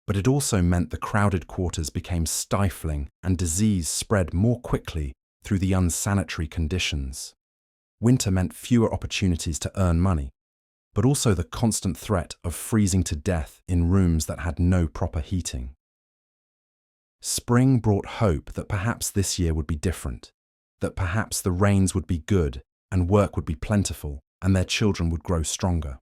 but it also meant the crowded quarters became stifling and disease spread more quickly through the unsanitary conditions. Winter meant fewer opportunities to earn money, but also the constant threat of freezing to death in rooms that had no proper heating. Spring brought hope that perhaps this year would be different, that perhaps the rains would be good and work would be plentiful and their children would grow stronger.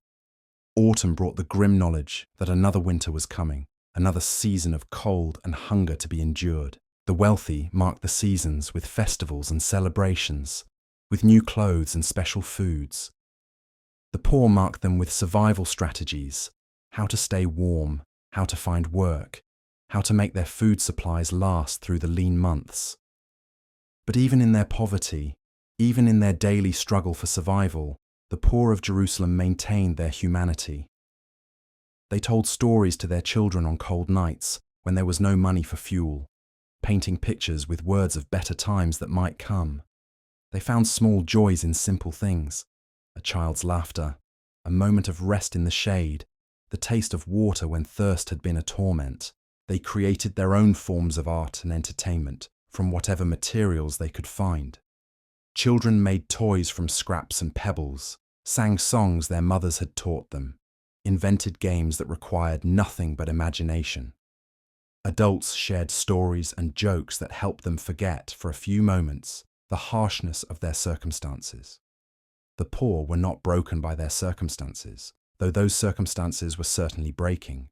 Autumn brought the grim knowledge that another winter was coming, another season of cold and hunger to be endured. The wealthy marked the seasons with festivals and celebrations, with new clothes and special foods. The poor marked them with survival strategies, how to stay warm, how to find work, how to make their food supplies last through the lean months. But even in their poverty, even in their daily struggle for survival, the poor of Jerusalem maintained their humanity. They told stories to their children on cold nights when there was no money for fuel, painting pictures with words of better times that might come. They found small joys in simple things, a child's laughter, a moment of rest in the shade, the taste of water when thirst had been a torment. They created their own forms of art and entertainment from whatever materials they could find. Children made toys from scraps and pebbles, sang songs their mothers had taught them, invented games that required nothing but imagination. Adults shared stories and jokes that helped them forget for a few moments the harshness of their circumstances. The poor were not broken by their circumstances, though those circumstances were certainly breaking.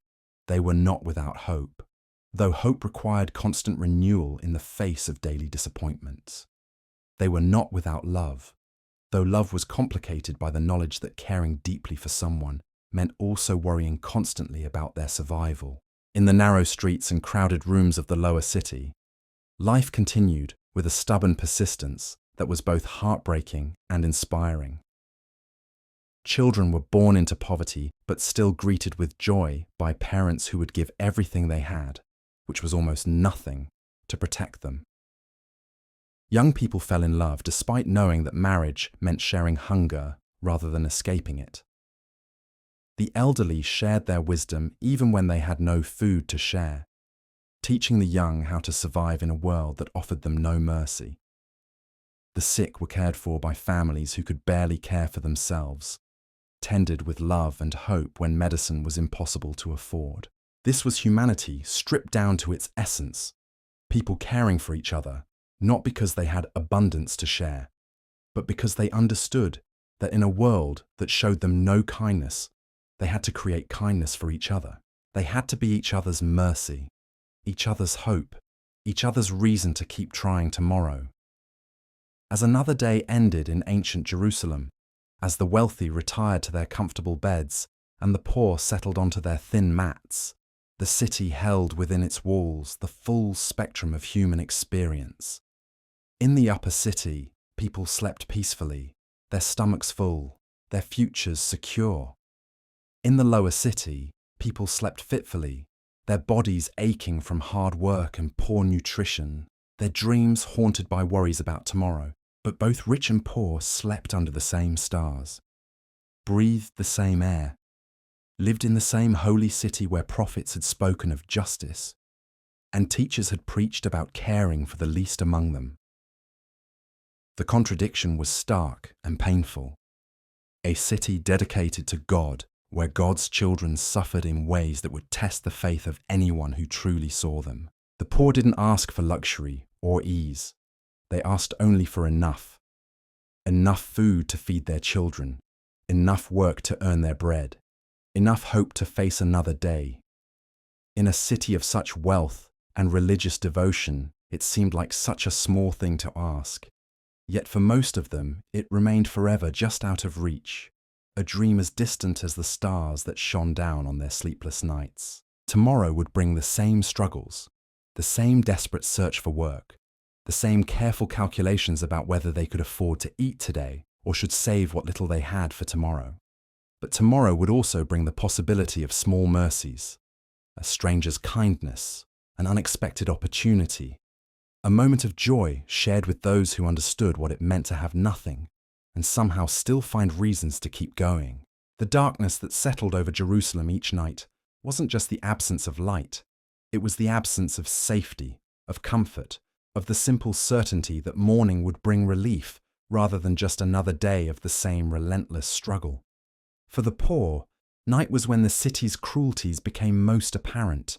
They were not without hope, though hope required constant renewal in the face of daily disappointments. They were not without love, though love was complicated by the knowledge that caring deeply for someone meant also worrying constantly about their survival. In the narrow streets and crowded rooms of the lower city, life continued with a stubborn persistence that was both heartbreaking and inspiring. Children were born into poverty but still greeted with joy by parents who would give everything they had, which was almost nothing, to protect them. Young people fell in love despite knowing that marriage meant sharing hunger rather than escaping it. The elderly shared their wisdom even when they had no food to share, teaching the young how to survive in a world that offered them no mercy. The sick were cared for by families who could barely care for themselves, tended with love and hope when medicine was impossible to afford. This was humanity stripped down to its essence, people caring for each other, not because they had abundance to share, but because they understood that in a world that showed them no kindness, they had to create kindness for each other. They had to be each other's mercy, each other's hope, each other's reason to keep trying tomorrow. As another day ended in ancient Jerusalem, as the wealthy retired to their comfortable beds and the poor settled onto their thin mats, the city held within its walls the full spectrum of human experience. In the upper city, people slept peacefully, their stomachs full, their futures secure. In the lower city, people slept fitfully, their bodies aching from hard work and poor nutrition, their dreams haunted by worries about tomorrow. But both rich and poor slept under the same stars, breathed the same air, lived in the same holy city where prophets had spoken of justice, and teachers had preached about caring for the least among them. The contradiction was stark and painful. A city dedicated to God, where God's children suffered in ways that would test the faith of anyone who truly saw them. The poor didn't ask for luxury or ease. They asked only for enough. Enough food to feed their children, enough work to earn their bread, enough hope to face another day. In a city of such wealth and religious devotion, it seemed like such a small thing to ask. Yet for most of them, it remained forever just out of reach, a dream as distant as the stars that shone down on their sleepless nights. Tomorrow would bring the same struggles, the same desperate search for work, the same careful calculations about whether they could afford to eat today or should save what little they had for tomorrow. But tomorrow would also bring the possibility of small mercies, a stranger's kindness, an unexpected opportunity, a moment of joy shared with those who understood what it meant to have nothing and somehow still find reasons to keep going. The darkness that settled over Jerusalem each night wasn't just the absence of light, it was the absence of safety, of comfort, of the simple certainty that morning would bring relief rather than just another day of the same relentless struggle. For the poor, night was when the city's cruelties became most apparent,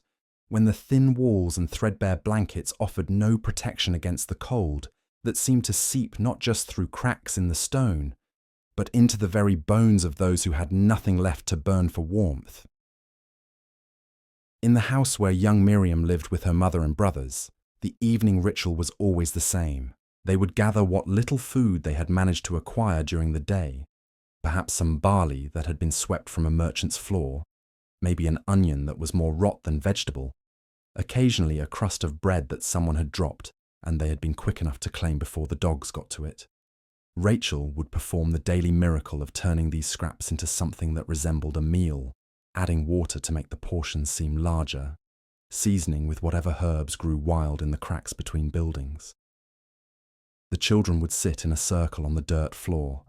when the thin walls and threadbare blankets offered no protection against the cold that seemed to seep not just through cracks in the stone, but into the very bones of those who had nothing left to burn for warmth. In the house where young Miriam lived with her mother and brothers, the evening ritual was always the same. They would gather what little food they had managed to acquire during the day, perhaps some barley that had been swept from a merchant's floor, maybe an onion that was more rot than vegetable, occasionally a crust of bread that someone had dropped and they had been quick enough to claim before the dogs got to it. Rachel would perform the daily miracle of turning these scraps into something that resembled a meal, adding water to make the portions seem larger, seasoning with whatever herbs grew wild in the cracks between buildings. The children would sit in a circle on the dirt floor,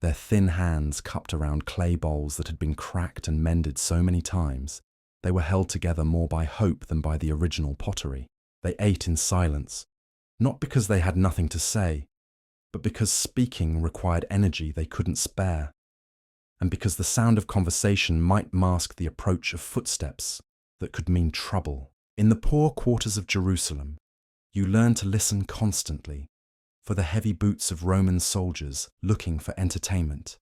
their thin hands cupped around clay bowls that had been cracked and mended so many times, they were held together more by hope than by the original pottery. They ate in silence, not because they had nothing to say, but because speaking required energy they couldn't spare, and because the sound of conversation might mask the approach of footsteps that could mean trouble. In the poor quarters of Jerusalem, you learn to listen constantly for the heavy boots of Roman soldiers looking for entertainment,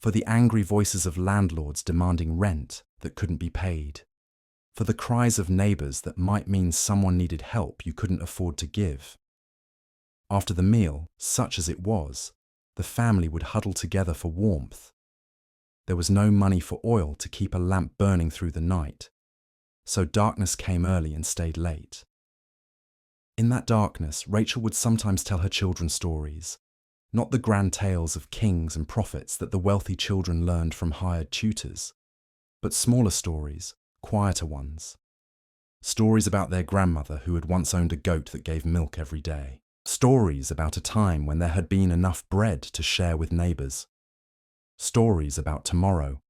for the angry voices of landlords demanding rent that couldn't be paid, for the cries of neighbours that might mean someone needed help you couldn't afford to give. After the meal, such as it was, the family would huddle together for warmth. There was no money for oil to keep a lamp burning through the night, so darkness came early and stayed late. In that darkness, Rachel would sometimes tell her children stories, not the grand tales of kings and prophets that the wealthy children learned from hired tutors, but smaller stories, quieter ones. Stories about their grandmother who had once owned a goat that gave milk every day. Stories about a time when there had been enough bread to share with neighbours. Stories about tomorrow,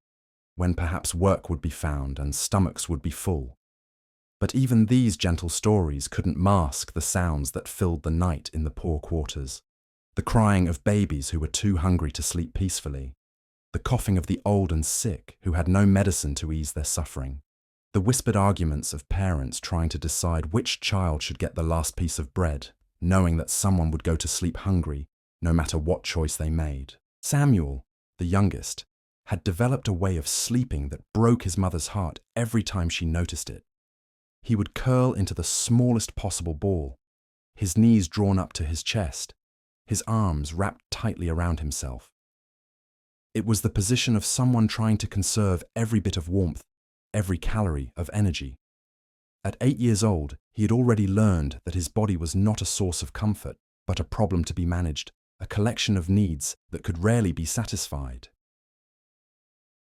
when perhaps work would be found and stomachs would be full. But even these gentle stories couldn't mask the sounds that filled the night in the poor quarters. The crying of babies who were too hungry to sleep peacefully. The coughing of the old and sick who had no medicine to ease their suffering. The whispered arguments of parents trying to decide which child should get the last piece of bread, knowing that someone would go to sleep hungry no matter what choice they made. Samuel, the youngest, had developed a way of sleeping that broke his mother's heart every time she noticed it. He would curl into the smallest possible ball, his knees drawn up to his chest, his arms wrapped tightly around himself. It was the position of someone trying to conserve every bit of warmth, every calorie of energy. At 8 years old, he had already learned that his body was not a source of comfort, but a problem to be managed, a collection of needs that could rarely be satisfied.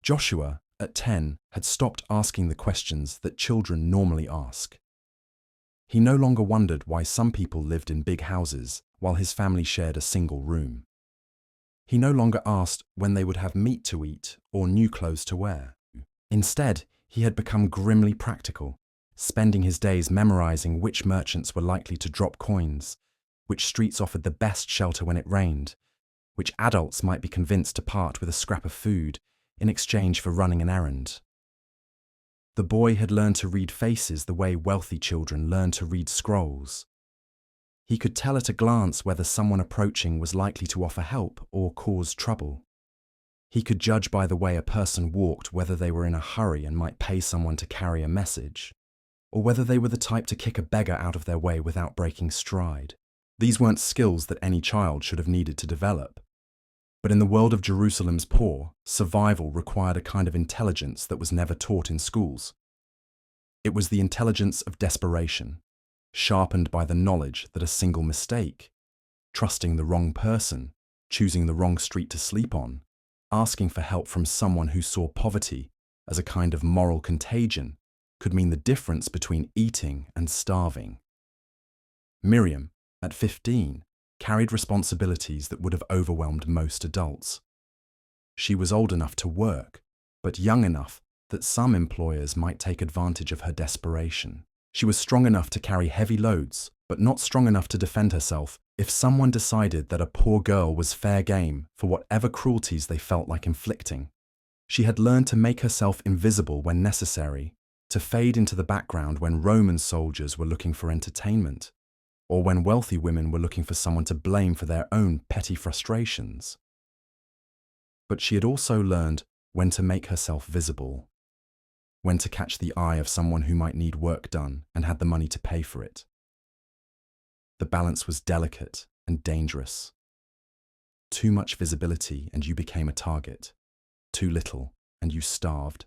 Joshua, at 10, had stopped asking the questions that children normally ask. He no longer wondered why some people lived in big houses while his family shared a single room. He no longer asked when they would have meat to eat or new clothes to wear. Instead, he had become grimly practical, spending his days memorizing which merchants were likely to drop coins, which streets offered the best shelter when it rained, which adults might be convinced to part with a scrap of food in exchange for running an errand. The boy had learned to read faces the way wealthy children learn to read scrolls. He could tell at a glance whether someone approaching was likely to offer help or cause trouble. He could judge by the way a person walked whether they were in a hurry and might pay someone to carry a message, or whether they were the type to kick a beggar out of their way without breaking stride. These weren't skills that any child should have needed to develop. But in the world of Jerusalem's poor, survival required a kind of intelligence that was never taught in schools. It was the intelligence of desperation, sharpened by the knowledge that a single mistake, trusting the wrong person, choosing the wrong street to sleep on, asking for help from someone who saw poverty as a kind of moral contagion, could mean the difference between eating and starving. Miriam, at 15, carried responsibilities that would have overwhelmed most adults. She was old enough to work, but young enough that some employers might take advantage of her desperation. She was strong enough to carry heavy loads, but not strong enough to defend herself if someone decided that a poor girl was fair game for whatever cruelties they felt like inflicting. She had learned to make herself invisible when necessary, to fade into the background when Roman soldiers were looking for entertainment, or when wealthy women were looking for someone to blame for their own petty frustrations. But she had also learned when to make herself visible, when to catch the eye of someone who might need work done and had the money to pay for it. The balance was delicate and dangerous. Too much visibility and you became a target. Too little and you starved.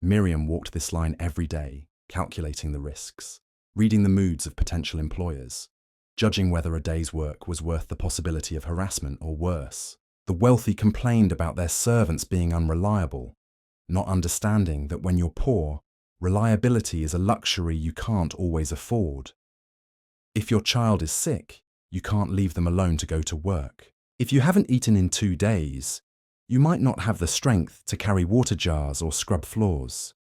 Miriam walked this line every day, calculating the risks, reading the moods of potential employers, judging whether a day's work was worth the possibility of harassment or worse. The wealthy complained about their servants being unreliable, not understanding that when you're poor, reliability is a luxury you can't always afford. If your child is sick, you can't leave them alone to go to work. If you haven't eaten in 2 days, you might not have the strength to carry water jars or scrub floors.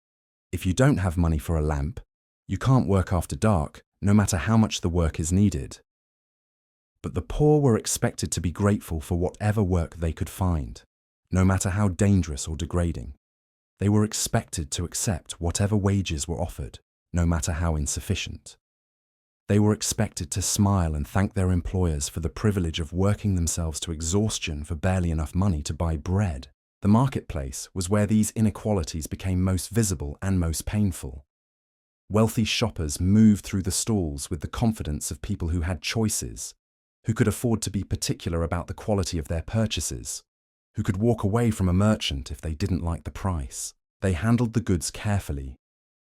If you don't have money for a lamp, you can't work after dark, no matter how much the work is needed. But the poor were expected to be grateful for whatever work they could find, no matter how dangerous or degrading. They were expected to accept whatever wages were offered, no matter how insufficient. They were expected to smile and thank their employers for the privilege of working themselves to exhaustion for barely enough money to buy bread. The marketplace was where these inequalities became most visible and most painful. Wealthy shoppers moved through the stalls with the confidence of people who had choices, who could afford to be particular about the quality of their purchases, who could walk away from a merchant if they didn't like the price. They handled the goods carefully,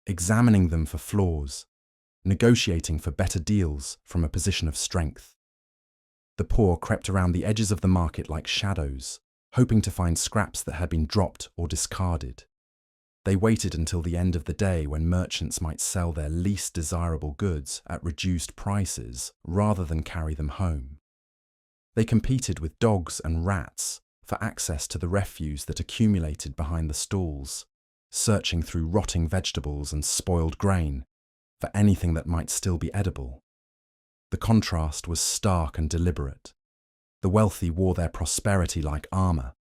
examining them for flaws, negotiating for better deals from a position of strength. The poor crept around the edges of the market like shadows, hoping to find scraps that had been dropped or discarded. They waited until the end of the day when merchants might sell their least desirable goods at reduced prices rather than carry them home. They competed with dogs and rats for access to the refuse that accumulated behind the stalls, searching through rotting vegetables and spoiled grain for anything that might still be edible. The contrast was stark and deliberate. The wealthy wore their prosperity like armor,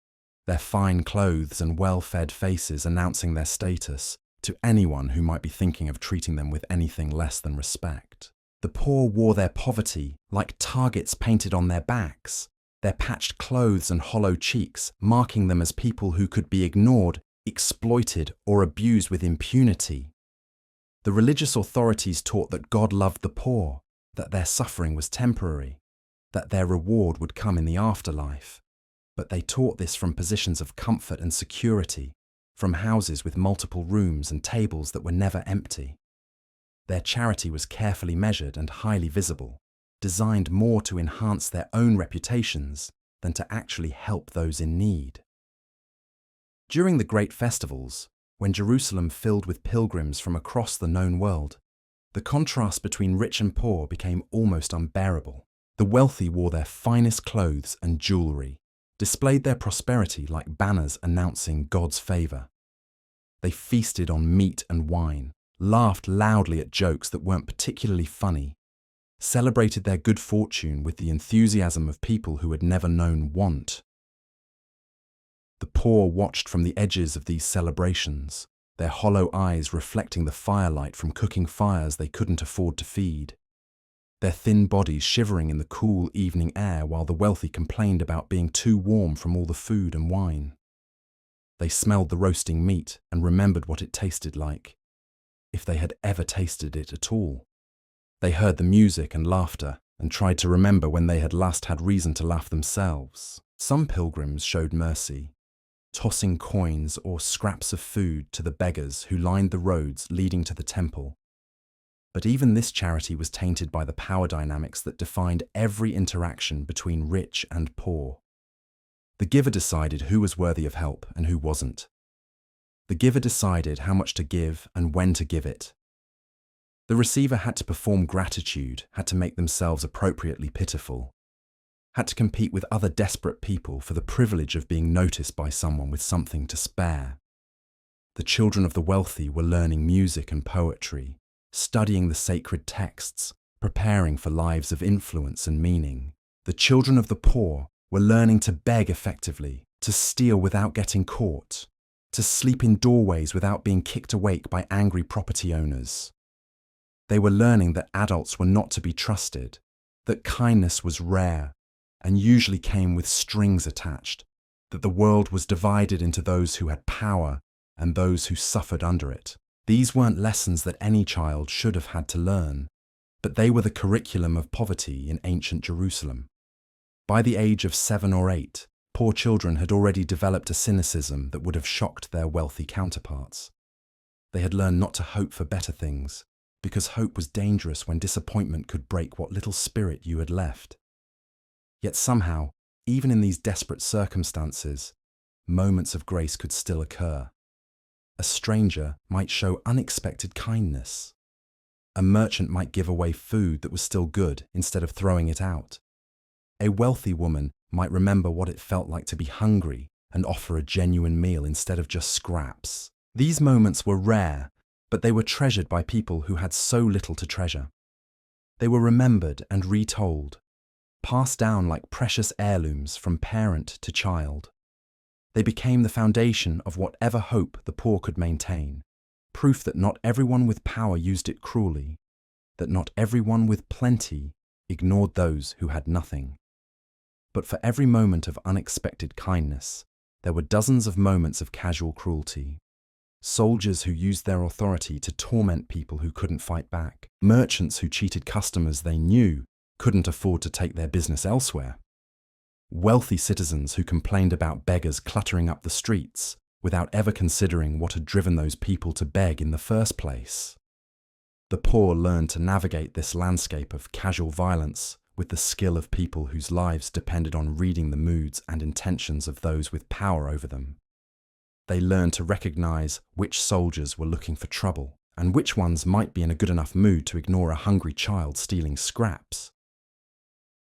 their fine clothes and well-fed faces announcing their status to anyone who might be thinking of treating them with anything less than respect. The poor wore their poverty like targets painted on their backs, their patched clothes and hollow cheeks marking them as people who could be ignored, exploited, or abused with impunity. The religious authorities taught that God loved the poor, that their suffering was temporary, that their reward would come in the afterlife. But they taught this from positions of comfort and security, from houses with multiple rooms and tables that were never empty. Their charity was carefully measured and highly visible, designed more to enhance their own reputations than to actually help those in need. During the great festivals, when Jerusalem filled with pilgrims from across the known world, the contrast between rich and poor became almost unbearable. The wealthy wore their finest clothes and jewelry, displayed their prosperity like banners announcing God's favor. They feasted on meat and wine, laughed loudly at jokes that weren't particularly funny, celebrated their good fortune with the enthusiasm of people who had never known want. The poor watched from the edges of these celebrations, their hollow eyes reflecting the firelight from cooking fires they couldn't afford to feed, their thin bodies shivering in the cool evening air while the wealthy complained about being too warm from all the food and wine. They smelled the roasting meat and remembered what it tasted like, if they had ever tasted it at all. They heard the music and laughter and tried to remember when they had last had reason to laugh themselves. Some pilgrims showed mercy, tossing coins or scraps of food to the beggars who lined the roads leading to the temple. But even this charity was tainted by the power dynamics that defined every interaction between rich and poor. The giver decided who was worthy of help and who wasn't. The giver decided how much to give and when to give it. The receiver had to perform gratitude, had to make themselves appropriately pitiful, had to compete with other desperate people for the privilege of being noticed by someone with something to spare. The children of the wealthy were learning music and poetry, studying the sacred texts, preparing for lives of influence and meaning. The children of the poor were learning to beg effectively, to steal without getting caught, to sleep in doorways without being kicked awake by angry property owners. They were learning that adults were not to be trusted, that kindness was rare and usually came with strings attached, that the world was divided into those who had power and those who suffered under it. These weren't lessons that any child should have had to learn, but they were the curriculum of poverty in ancient Jerusalem. By the age of 7 or 8, poor children had already developed a cynicism that would have shocked their wealthy counterparts. They had learned not to hope for better things, because hope was dangerous when disappointment could break what little spirit you had left. Yet somehow, even in these desperate circumstances, moments of grace could still occur. A stranger might show unexpected kindness. A merchant might give away food that was still good instead of throwing it out. A wealthy woman might remember what it felt like to be hungry and offer a genuine meal instead of just scraps. These moments were rare, but they were treasured by people who had so little to treasure. They were remembered and retold, passed down like precious heirlooms from parent to child. They became the foundation of whatever hope the poor could maintain, proof that not everyone with power used it cruelly, that not everyone with plenty ignored those who had nothing. But for every moment of unexpected kindness, there were dozens of moments of casual cruelty. Soldiers who used their authority to torment people who couldn't fight back. Merchants who cheated customers they knew couldn't afford to take their business elsewhere. Wealthy citizens who complained about beggars cluttering up the streets without ever considering what had driven those people to beg in the first place. The poor learned to navigate this landscape of casual violence with the skill of people whose lives depended on reading the moods and intentions of those with power over them. They learned to recognize which soldiers were looking for trouble and which ones might be in a good enough mood to ignore a hungry child stealing scraps.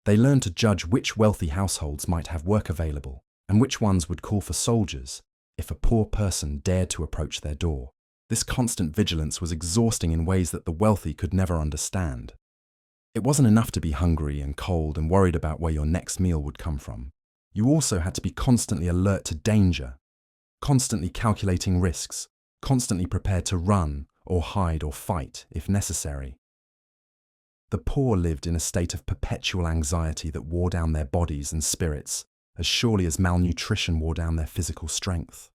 They learned to judge which wealthy households might have work available and which ones would call for soldiers if a poor person dared to approach their door. This constant vigilance was exhausting in ways that the wealthy could never understand. It wasn't enough to be hungry and cold and worried about where your next meal would come from. You also had to be constantly alert to danger, constantly calculating risks, constantly prepared to run or hide or fight if necessary. The poor lived in a state of perpetual anxiety that wore down their bodies and spirits as surely as malnutrition wore down their physical strength.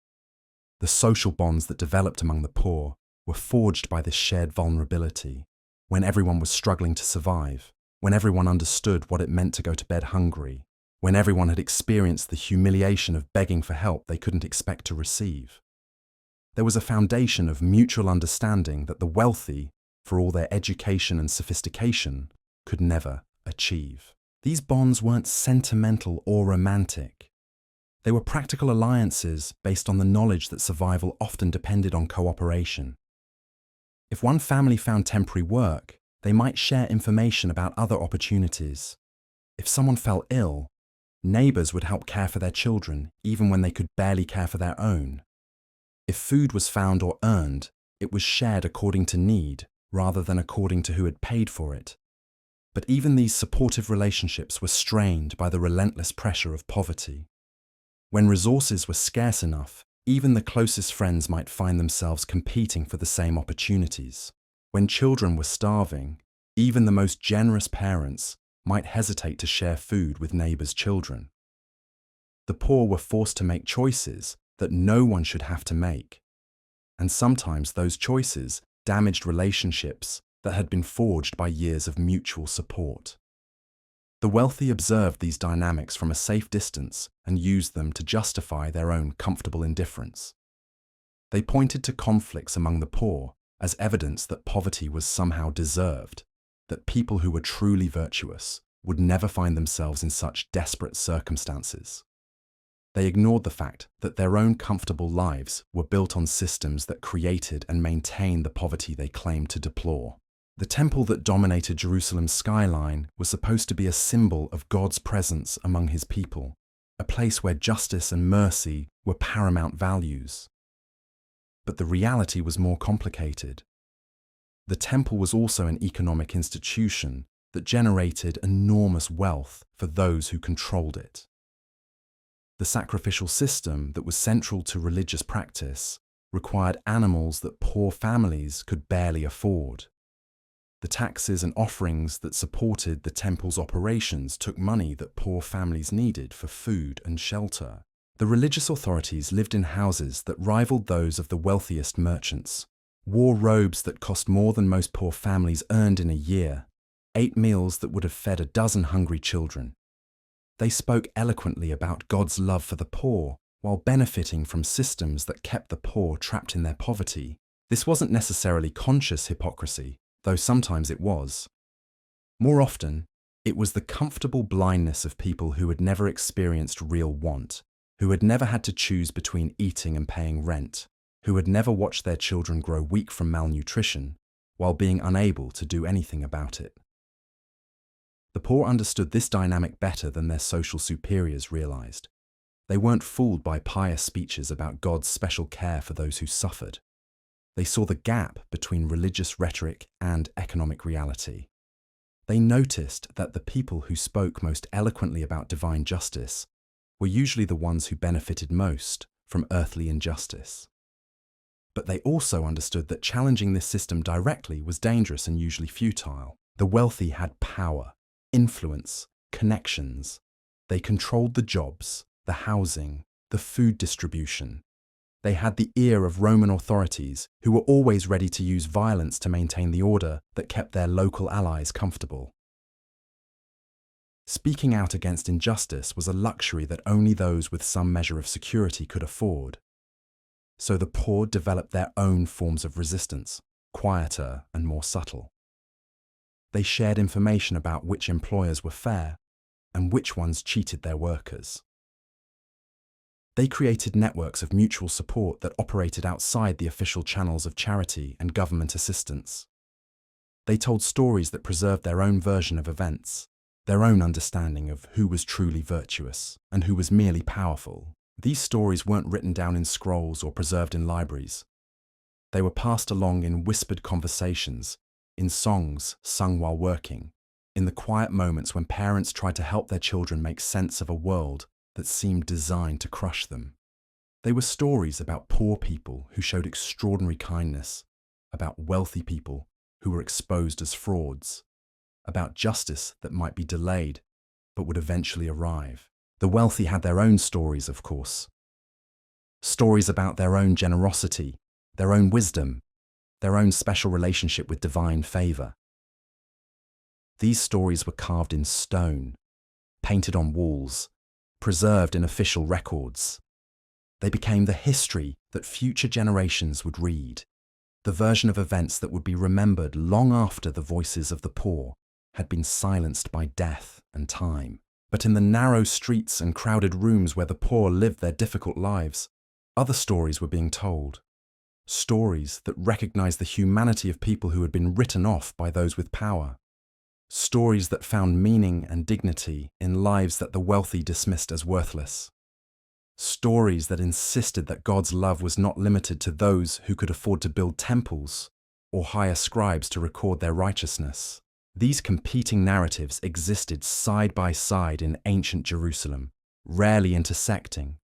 The social bonds that developed among the poor were forged by this shared vulnerability, when everyone was struggling to survive, when everyone understood what it meant to go to bed hungry, when everyone had experienced the humiliation of begging for help they couldn't expect to receive. There was a foundation of mutual understanding that the wealthy, for all their education and sophistication, could never achieve. These bonds weren't sentimental or romantic. They were practical alliances based on the knowledge that survival often depended on cooperation. If one family found temporary work, they might share information about other opportunities. If someone fell ill, neighbors would help care for their children even when they could barely care for their own. If food was found or earned, it was shared according to need rather than according to who had paid for it. But even these supportive relationships were strained by the relentless pressure of poverty. When resources were scarce enough, even the closest friends might find themselves competing for the same opportunities. When children were starving, even the most generous parents might hesitate to share food with neighbors' children. The poor were forced to make choices that no one should have to make, and sometimes those choices damaged relationships that had been forged by years of mutual support. The wealthy observed these dynamics from a safe distance and used them to justify their own comfortable indifference. They pointed to conflicts among the poor as evidence that poverty was somehow deserved, that people who were truly virtuous would never find themselves in such desperate circumstances. They ignored the fact that their own comfortable lives were built on systems that created and maintained the poverty they claimed to deplore. The temple that dominated Jerusalem's skyline was supposed to be a symbol of God's presence among his people, a place where justice and mercy were paramount values. But the reality was more complicated. The temple was also an economic institution that generated enormous wealth for those who controlled it. The sacrificial system that was central to religious practice required animals that poor families could barely afford. The taxes and offerings that supported the temple's operations took money that poor families needed for food and shelter. The religious authorities lived in houses that rivaled those of the wealthiest merchants, wore robes that cost more than most poor families earned in a year, ate meals that would have fed a dozen hungry children. They spoke eloquently about God's love for the poor, while benefiting from systems that kept the poor trapped in their poverty. This wasn't necessarily conscious hypocrisy, though sometimes it was. More often, it was the comfortable blindness of people who had never experienced real want, who had never had to choose between eating and paying rent, who had never watched their children grow weak from malnutrition, while being unable to do anything about it. The poor understood this dynamic better than their social superiors realized. They weren't fooled by pious speeches about God's special care for those who suffered. They saw the gap between religious rhetoric and economic reality. They noticed that the people who spoke most eloquently about divine justice were usually the ones who benefited most from earthly injustice. But they also understood that challenging this system directly was dangerous and usually futile. The wealthy had power, influence, connections. They controlled the jobs, the housing, the food distribution. They had the ear of Roman authorities who were always ready to use violence to maintain the order that kept their local allies comfortable. Speaking out against injustice was a luxury that only those with some measure of security could afford. So the poor developed their own forms of resistance, quieter and more subtle. They shared information about which employers were fair and which ones cheated their workers. They created networks of mutual support that operated outside the official channels of charity and government assistance. They told stories that preserved their own version of events, their own understanding of who was truly virtuous and who was merely powerful. These stories weren't written down in scrolls or preserved in libraries. They were passed along in whispered conversations, in songs sung while working, in the quiet moments when parents tried to help their children make sense of a world that seemed designed to crush them. They were stories about poor people who showed extraordinary kindness, about wealthy people who were exposed as frauds, about justice that might be delayed but would eventually arrive. The wealthy had their own stories, of course. Stories about their own generosity, their own wisdom, their own special relationship with divine favor. These stories were carved in stone, painted on walls, preserved in official records. They became the history that future generations would read, the version of events that would be remembered long after the voices of the poor had been silenced by death and time. But in the narrow streets and crowded rooms where the poor lived their difficult lives, other stories were being told. Stories that recognized the humanity of people who had been written off by those with power. Stories that found meaning and dignity in lives that the wealthy dismissed as worthless. Stories that insisted that God's love was not limited to those who could afford to build temples or hire scribes to record their righteousness. These competing narratives existed side by side in ancient Jerusalem, rarely intersecting,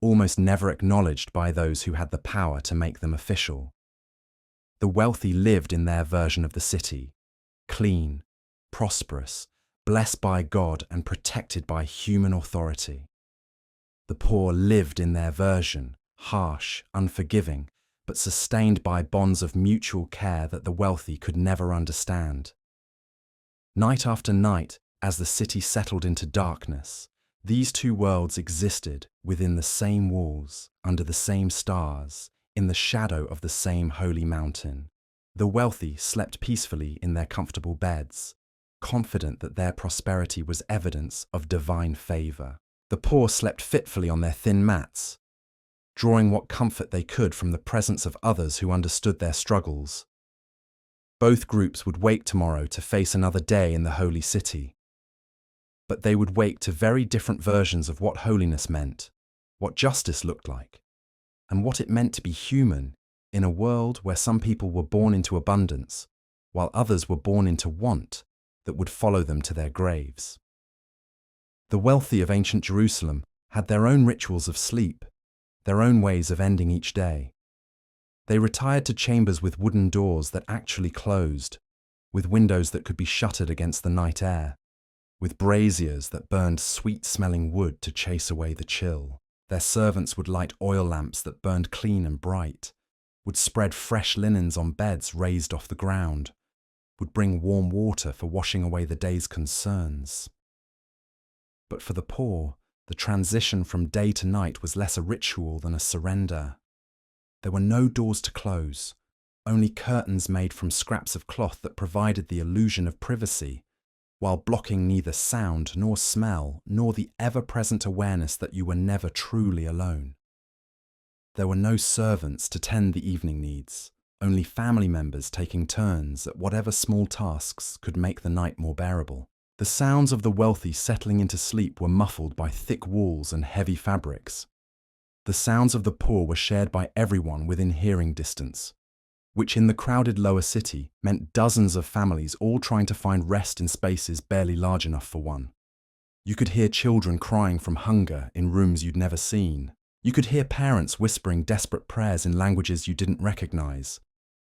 almost never acknowledged by those who had the power to make them official. The wealthy lived in their version of the city, clean, prosperous, blessed by God and protected by human authority. The poor lived in their version, harsh, unforgiving, but sustained by bonds of mutual care that the wealthy could never understand. Night after night, as the city settled into darkness, these two worlds existed within the same walls, under the same stars, in the shadow of the same holy mountain. The wealthy slept peacefully in their comfortable beds, confident that their prosperity was evidence of divine favor. The poor slept fitfully on their thin mats, drawing what comfort they could from the presence of others who understood their struggles. Both groups would wake tomorrow to face another day in the holy city. But they would wake to very different versions of what holiness meant, what justice looked like, and what it meant to be human in a world where some people were born into abundance, while others were born into want that would follow them to their graves. The wealthy of ancient Jerusalem had their own rituals of sleep, their own ways of ending each day. They retired to chambers with wooden doors that actually closed, with windows that could be shuttered against the night air, with braziers that burned sweet-smelling wood to chase away the chill. Their servants would light oil lamps that burned clean and bright, would spread fresh linens on beds raised off the ground, would bring warm water for washing away the day's concerns. But for the poor, the transition from day to night was less a ritual than a surrender. There were no doors to close, only curtains made from scraps of cloth that provided the illusion of privacy, while blocking neither sound nor smell nor the ever-present awareness that you were never truly alone. There were no servants to tend the evening needs, only family members taking turns at whatever small tasks could make the night more bearable. The sounds of the wealthy settling into sleep were muffled by thick walls and heavy fabrics. The sounds of the poor were shared by everyone within hearing distance, which in the crowded lower city meant dozens of families all trying to find rest in spaces barely large enough for one. You could hear children crying from hunger in rooms you'd never seen. You could hear parents whispering desperate prayers in languages you didn't recognize.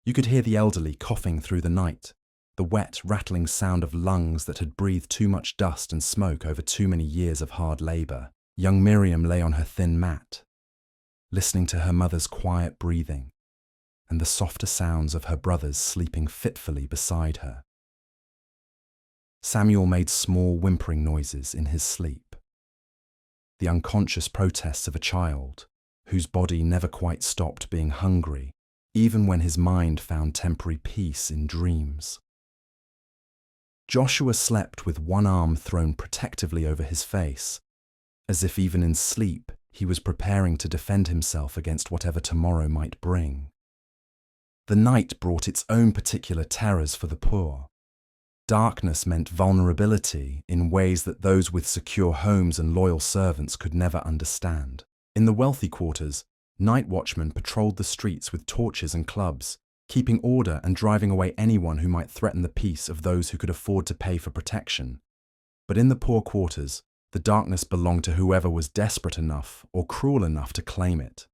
You could hear the elderly coughing through the night, the wet, rattling sound of lungs that had breathed too much dust and smoke over too many years of hard labor. Young Miriam lay on her thin mat, listening to her mother's quiet breathing and the softer sounds of her brothers sleeping fitfully beside her. Samuel made small whimpering noises in his sleep, the unconscious protests of a child whose body never quite stopped being hungry, even when his mind found temporary peace in dreams. Joshua slept with one arm thrown protectively over his face, as if even in sleep he was preparing to defend himself against whatever tomorrow might bring. The night brought its own particular terrors for the poor. Darkness meant vulnerability in ways that those with secure homes and loyal servants could never understand. In the wealthy quarters, night watchmen patrolled the streets with torches and clubs, keeping order and driving away anyone who might threaten the peace of those who could afford to pay for protection. But in the poor quarters, the darkness belonged to whoever was desperate enough or cruel enough to claim it.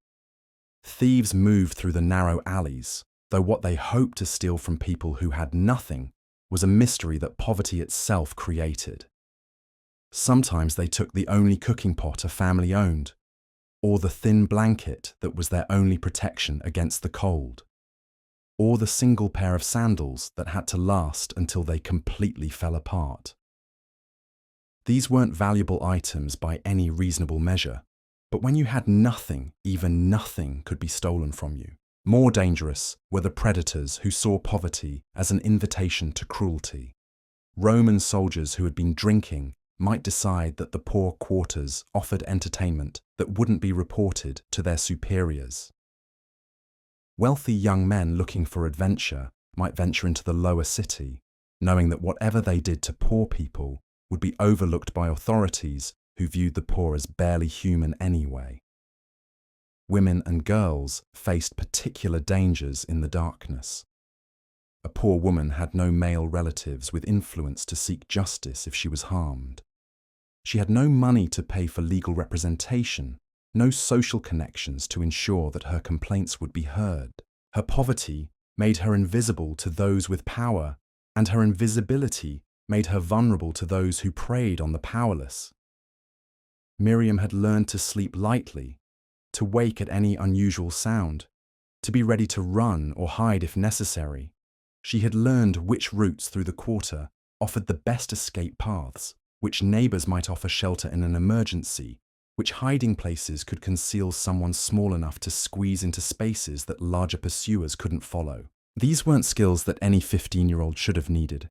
Thieves moved through the narrow alleys, though what they hoped to steal from people who had nothing was a mystery that poverty itself created. Sometimes they took the only cooking pot a family owned, or the thin blanket that was their only protection against the cold, or the single pair of sandals that had to last until they completely fell apart. These weren't valuable items by any reasonable measure, but when you had nothing, even nothing could be stolen from you. More dangerous were the predators who saw poverty as an invitation to cruelty. Roman soldiers who had been drinking might decide that the poor quarters offered entertainment that wouldn't be reported to their superiors. Wealthy young men looking for adventure might venture into the lower city, knowing that whatever they did to poor people would be overlooked by authorities who viewed the poor as barely human anyway. Women and girls faced particular dangers in the darkness. A poor woman had no male relatives with influence to seek justice if she was harmed. She had no money to pay for legal representation, no social connections to ensure that her complaints would be heard. Her poverty made her invisible to those with power, and her invisibility made her vulnerable to those who preyed on the powerless. Miriam had learned to sleep lightly, to wake at any unusual sound, to be ready to run or hide if necessary. She had learned which routes through the quarter offered the best escape paths, which neighbours might offer shelter in an emergency, which hiding places could conceal someone small enough to squeeze into spaces that larger pursuers couldn't follow. These weren't skills that any 15-year-old should have needed,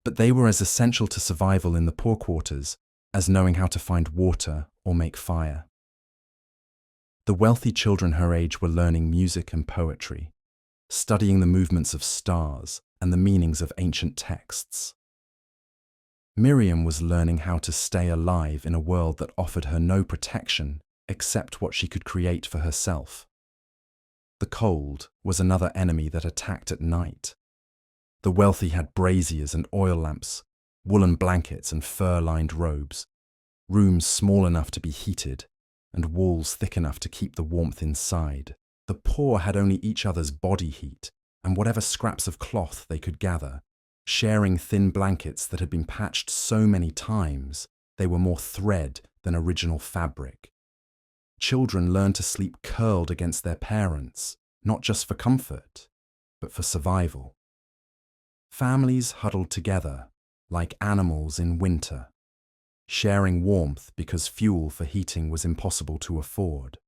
but they were as essential to survival in the poor quarters as knowing how to find water or make fire. The wealthy children her age were learning music and poetry, studying the movements of stars and the meanings of ancient texts. Miriam was learning how to stay alive in a world that offered her no protection except what she could create for herself. The cold was another enemy that attacked at night. The wealthy had braziers and oil lamps, woolen blankets and fur-lined robes, rooms small enough to be heated, and walls thick enough to keep the warmth inside. The poor had only each other's body heat and whatever scraps of cloth they could gather, sharing thin blankets that had been patched so many times they were more thread than original fabric. Children learned to sleep curled against their parents, not just for comfort, but for survival. Families huddled together, like animals in winter, sharing warmth because fuel for heating was impossible to afford.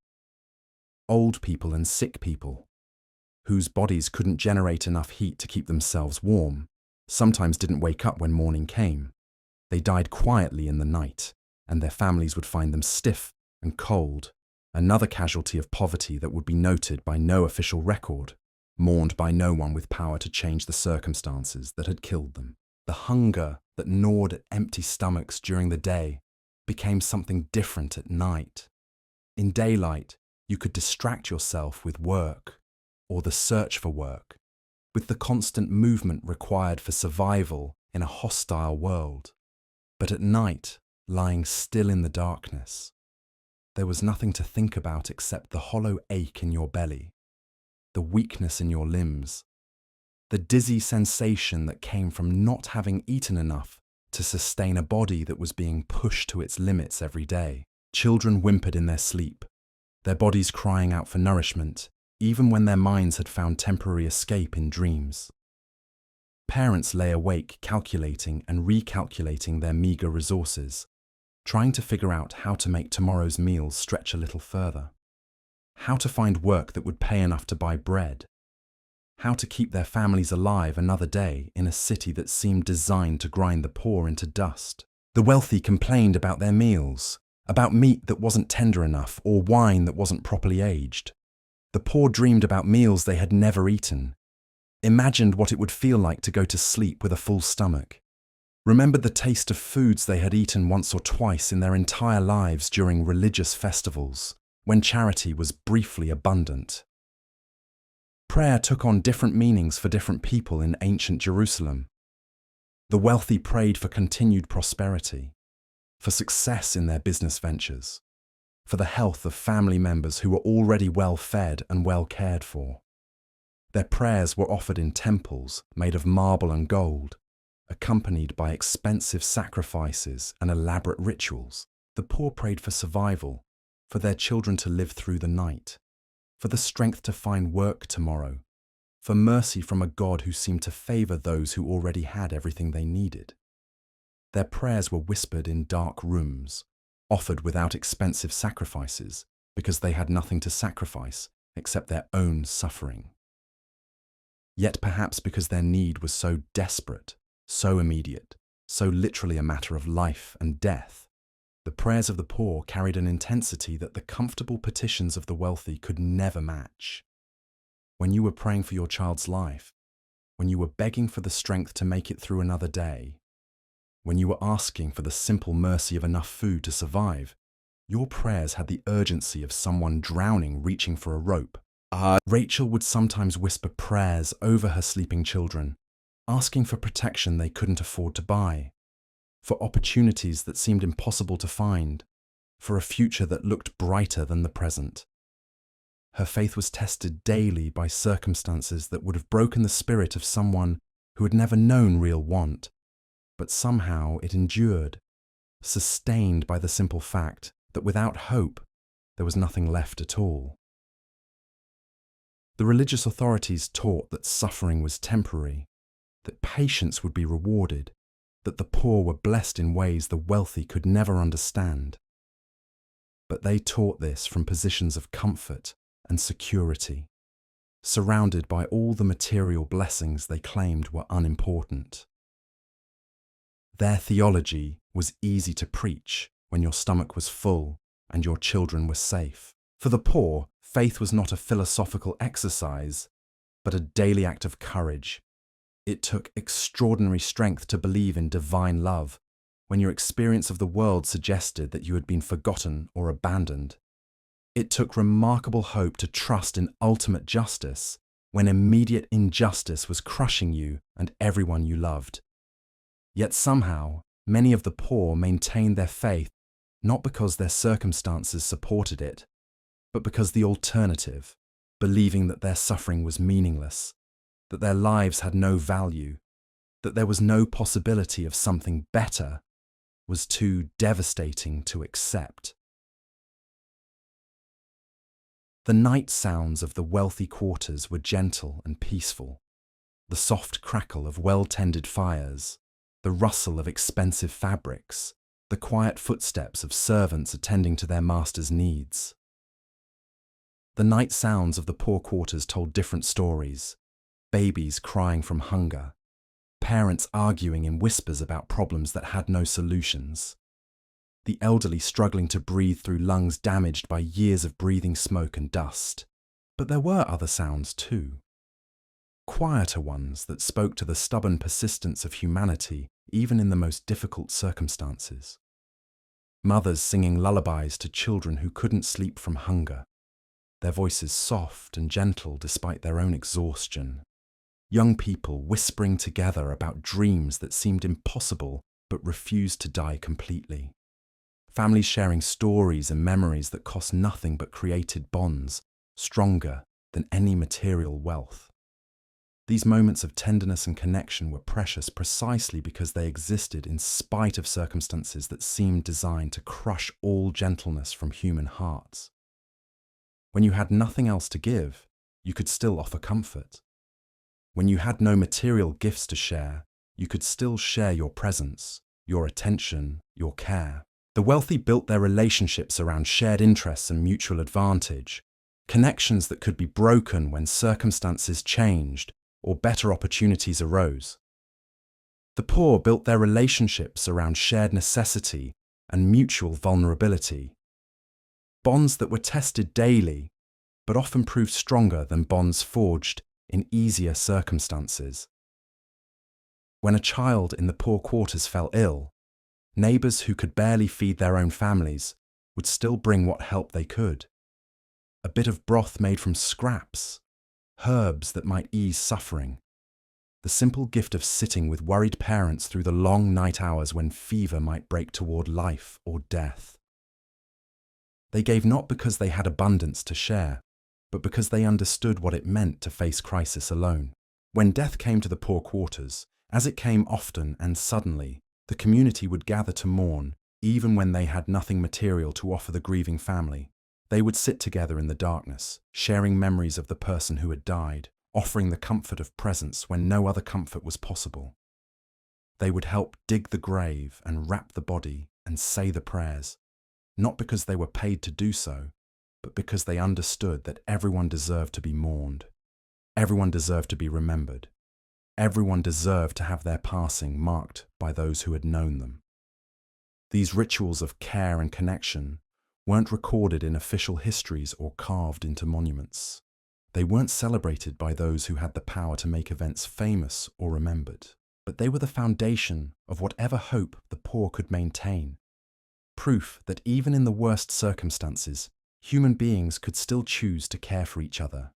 Old people and sick people, whose bodies couldn't generate enough heat to keep themselves warm, sometimes didn't wake up when morning came. They died quietly in the night, and their families would find them stiff and cold, another casualty of poverty that would be noted by no official record, mourned by no one with power to change the circumstances that had killed them. The hunger that gnawed at empty stomachs during the day became something different at night. In daylight, you could distract yourself with work, or the search for work, with the constant movement required for survival in a hostile world. But at night, lying still in the darkness, there was nothing to think about except the hollow ache in your belly, the weakness in your limbs, the dizzy sensation that came from not having eaten enough to sustain a body that was being pushed to its limits every day. Children whimpered in their sleep, their bodies crying out for nourishment, even when their minds had found temporary escape in dreams. Parents lay awake calculating and recalculating their meager resources, trying to figure out how to make tomorrow's meals stretch a little further, how to find work that would pay enough to buy bread, how to keep their families alive another day in a city that seemed designed to grind the poor into dust. The wealthy complained about their meals, about meat that wasn't tender enough or wine that wasn't properly aged. The poor dreamed about meals they had never eaten, imagined what it would feel like to go to sleep with a full stomach, remembered the taste of foods they had eaten once or twice in their entire lives during religious festivals, when charity was briefly abundant. Prayer took on different meanings for different people in ancient Jerusalem. The wealthy prayed for continued prosperity, for success in their business ventures, for the health of family members who were already well fed and well cared for. Their prayers were offered in temples made of marble and gold, accompanied by expensive sacrifices and elaborate rituals. The poor prayed for survival, for their children to live through the night, for the strength to find work tomorrow, for mercy from a God who seemed to favor those who already had everything they needed. Their prayers were whispered in dark rooms, offered without expensive sacrifices, because they had nothing to sacrifice except their own suffering. Yet perhaps because their need was so desperate, so immediate, so literally a matter of life and death, the prayers of the poor carried an intensity that the comfortable petitions of the wealthy could never match. When you were praying for your child's life, when you were begging for the strength to make it through another day, when you were asking for the simple mercy of enough food to survive, your prayers had the urgency of someone drowning reaching for a rope. Rachel would sometimes whisper prayers over her sleeping children, asking for protection they couldn't afford to buy, for opportunities that seemed impossible to find, for a future that looked brighter than the present. Her faith was tested daily by circumstances that would have broken the spirit of someone who had never known real want, but somehow it endured, sustained by the simple fact that without hope, there was nothing left at all. The religious authorities taught that suffering was temporary, that patience would be rewarded, that the poor were blessed in ways the wealthy could never understand. But they taught this from positions of comfort and security, surrounded by all the material blessings they claimed were unimportant. Their theology was easy to preach when your stomach was full and your children were safe. For the poor, faith was not a philosophical exercise, but a daily act of courage. It took extraordinary strength to believe in divine love when your experience of the world suggested that you had been forgotten or abandoned. It took remarkable hope to trust in ultimate justice when immediate injustice was crushing you and everyone you loved. Yet somehow, many of the poor maintained their faith not because their circumstances supported it, but because the alternative, believing that their suffering was meaningless, that their lives had no value, that there was no possibility of something better, was too devastating to accept. The night sounds of the wealthy quarters were gentle and peaceful. The soft crackle of well-tended fires, the rustle of expensive fabrics, the quiet footsteps of servants attending to their master's needs. The night sounds of the poor quarters told different stories: babies crying from hunger, parents arguing in whispers about problems that had no solutions, the elderly struggling to breathe through lungs damaged by years of breathing smoke and dust. But there were other sounds too. Quieter ones that spoke to the stubborn persistence of humanity even in the most difficult circumstances. Mothers singing lullabies to children who couldn't sleep from hunger, their voices soft and gentle despite their own exhaustion. Young people whispering together about dreams that seemed impossible but refused to die completely. Families sharing stories and memories that cost nothing but created bonds, stronger than any material wealth. These moments of tenderness and connection were precious precisely because they existed in spite of circumstances that seemed designed to crush all gentleness from human hearts. When you had nothing else to give, you could still offer comfort. When you had no material gifts to share, you could still share your presence, your attention, your care. The wealthy built their relationships around shared interests and mutual advantage, connections that could be broken when circumstances changed or better opportunities arose. The poor built their relationships around shared necessity and mutual vulnerability, bonds that were tested daily, but often proved stronger than bonds forged in easier circumstances. When a child in the poor quarters fell ill, neighbours who could barely feed their own families would still bring what help they could. A bit of broth made from scraps, herbs that might ease suffering, the simple gift of sitting with worried parents through the long night hours when fever might break toward life or death. They gave not because they had abundance to share, but because they understood what it meant to face crisis alone. When death came to the poor quarters, as it came often and suddenly, the community would gather to mourn, even when they had nothing material to offer the grieving family. They would sit together in the darkness, sharing memories of the person who had died, offering the comfort of presence when no other comfort was possible. They would help dig the grave and wrap the body and say the prayers, not because they were paid to do so, but because they understood that everyone deserved to be mourned. Everyone deserved to be remembered. Everyone deserved to have their passing marked by those who had known them. These rituals of care and connection weren't recorded in official histories or carved into monuments. They weren't celebrated by those who had the power to make events famous or remembered, but they were the foundation of whatever hope the poor could maintain. Proof that even in the worst circumstances, human beings could still choose to care for each other.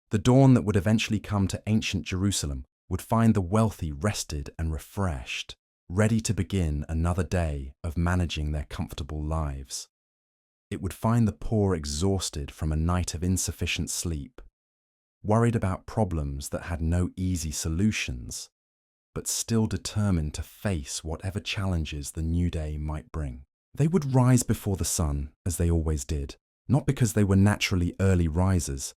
The dawn that would eventually come to ancient Jerusalem would find the wealthy rested and refreshed, ready to begin another day of managing their comfortable lives. It would find the poor exhausted from a night of insufficient sleep, worried about problems that had no easy solutions, but still determined to face whatever challenges the new day might bring. They would rise before the sun, as they always did, not because they were naturally early risers,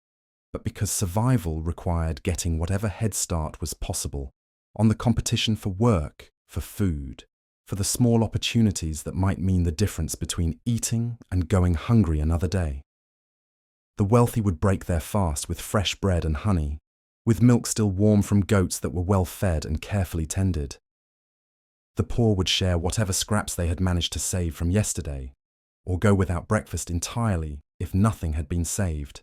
but because survival required getting whatever head start was possible on the competition for work, for food, for the small opportunities that might mean the difference between eating and going hungry another day. The wealthy would break their fast with fresh bread and honey, with milk still warm from goats that were well fed and carefully tended. The poor would share whatever scraps they had managed to save from yesterday, or go without breakfast entirely if nothing had been saved,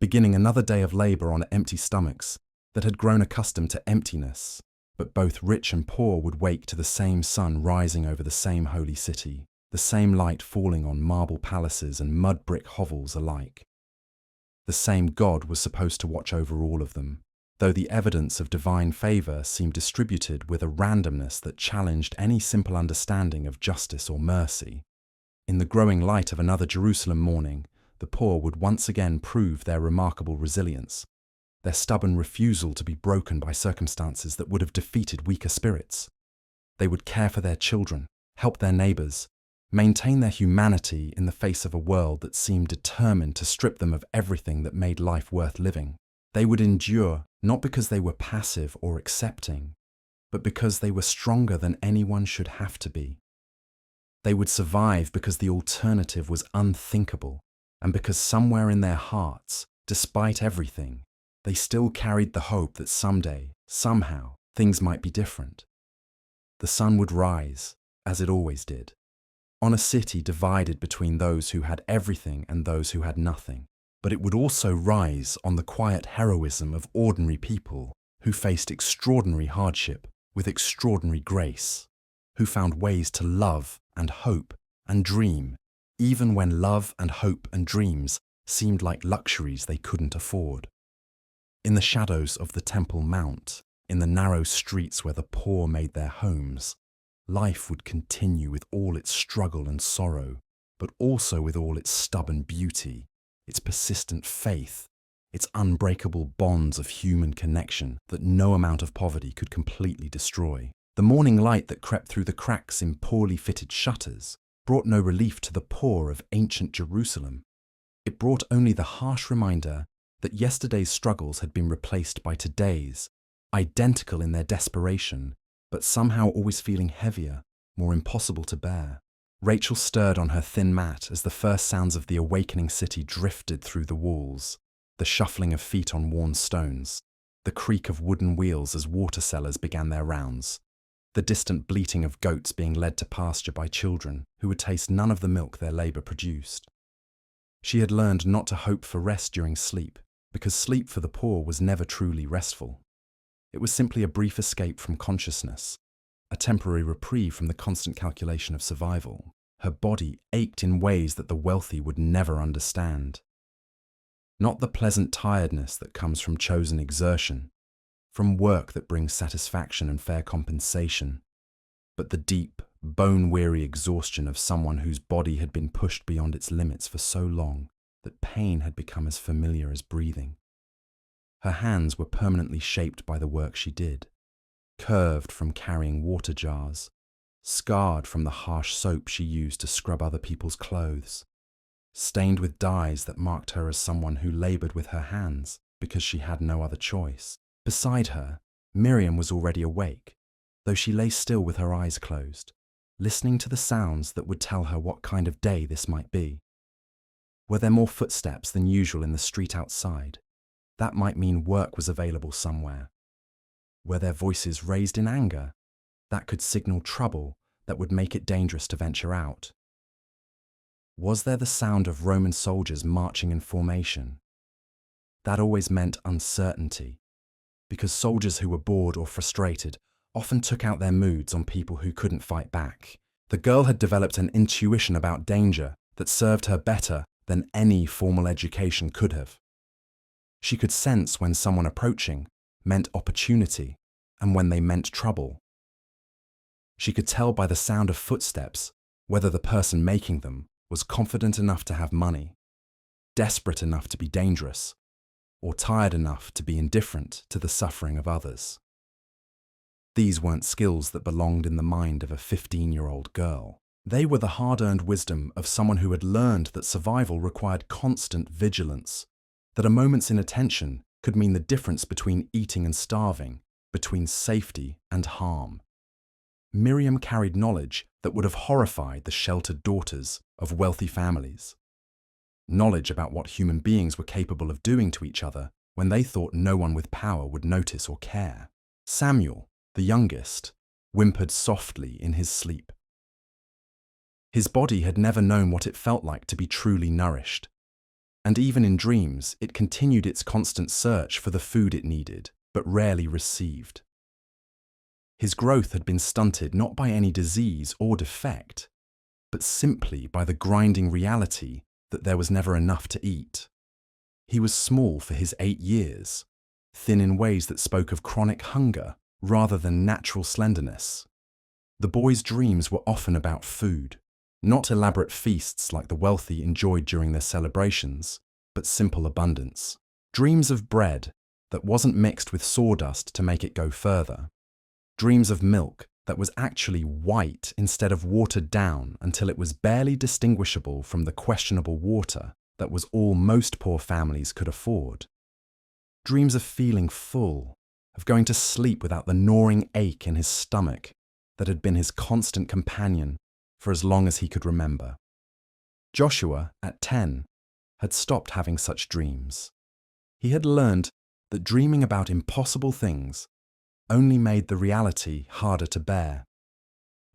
beginning another day of labour on empty stomachs that had grown accustomed to emptiness. But both rich and poor would wake to the same sun rising over the same holy city, the same light falling on marble palaces and mud brick hovels alike. The same God was supposed to watch over all of them, though the evidence of divine favour seemed distributed with a randomness that challenged any simple understanding of justice or mercy. In the growing light of another Jerusalem morning, the poor would once again prove their remarkable resilience, their stubborn refusal to be broken by circumstances that would have defeated weaker spirits. They would care for their children, help their neighbours, maintain their humanity in the face of a world that seemed determined to strip them of everything that made life worth living. They would endure not because they were passive or accepting, but because they were stronger than anyone should have to be. They would survive because the alternative was unthinkable, and because somewhere in their hearts, despite everything, they still carried the hope that someday, somehow, things might be different. The sun would rise, as it always did, on a city divided between those who had everything and those who had nothing. But it would also rise on the quiet heroism of ordinary people who faced extraordinary hardship with extraordinary grace, who found ways to love and hope and dream, even when love and hope and dreams seemed like luxuries they couldn't afford. In the shadows of the Temple Mount, in the narrow streets where the poor made their homes, life would continue with all its struggle and sorrow, but also with all its stubborn beauty, its persistent faith, its unbreakable bonds of human connection that no amount of poverty could completely destroy. The morning light that crept through the cracks in poorly fitted shutters brought no relief to the poor of ancient Jerusalem. It brought only the harsh reminder that yesterday's struggles had been replaced by today's, identical in their desperation, but somehow always feeling heavier, more impossible to bear. Rachel stirred on her thin mat as the first sounds of the awakening city drifted through the walls, the shuffling of feet on worn stones, the creak of wooden wheels as water sellers began their rounds, the distant bleating of goats being led to pasture by children who would taste none of the milk their labour produced. She had learned not to hope for rest during sleep, because sleep for the poor was never truly restful. It was simply a brief escape from consciousness, a temporary reprieve from the constant calculation of survival. Her body ached in ways that the wealthy would never understand. Not the pleasant tiredness that comes from chosen exertion, from work that brings satisfaction and fair compensation, but the deep, bone-weary exhaustion of someone whose body had been pushed beyond its limits for so long that pain had become as familiar as breathing. Her hands were permanently shaped by the work she did, curved from carrying water jars, scarred from the harsh soap she used to scrub other people's clothes, stained with dyes that marked her as someone who laboured with her hands because she had no other choice. Beside her, Miriam was already awake, though she lay still with her eyes closed, listening to the sounds that would tell her what kind of day this might be. Were there more footsteps than usual in the street outside? That might mean work was available somewhere. Were there voices raised in anger? That could signal trouble that would make it dangerous to venture out. Was there the sound of Roman soldiers marching in formation? That always meant uncertainty, because soldiers who were bored or frustrated often took out their moods on people who couldn't fight back. The girl had developed an intuition about danger that served her better than any formal education could have. She could sense when someone approaching meant opportunity and when they meant trouble. She could tell by the sound of footsteps whether the person making them was confident enough to have money, desperate enough to be dangerous, or tired enough to be indifferent to the suffering of others. These weren't skills that belonged in the mind of a 15-year-old girl. They were the hard-earned wisdom of someone who had learned that survival required constant vigilance, that a moment's inattention could mean the difference between eating and starving, between safety and harm. Miriam carried knowledge that would have horrified the sheltered daughters of wealthy families. Knowledge about what human beings were capable of doing to each other when they thought no one with power would notice or care. Samuel, the youngest, whimpered softly in his sleep. His body had never known what it felt like to be truly nourished, and even in dreams it continued its constant search for the food it needed, but rarely received. His growth had been stunted not by any disease or defect, but simply by the grinding reality that there was never enough to eat. He was small for his 8 years, thin in ways that spoke of chronic hunger rather than natural slenderness. The boy's dreams were often about food, not elaborate feasts like the wealthy enjoyed during their celebrations, but simple abundance. Dreams of bread that wasn't mixed with sawdust to make it go further. Dreams of milk that was actually white instead of watered down until it was barely distinguishable from the questionable water that was all most poor families could afford. Dreams of feeling full, of going to sleep without the gnawing ache in his stomach that had been his constant companion for as long as he could remember. Joshua, at 10, had stopped having such dreams. He had learned that dreaming about impossible things only made the reality harder to bear.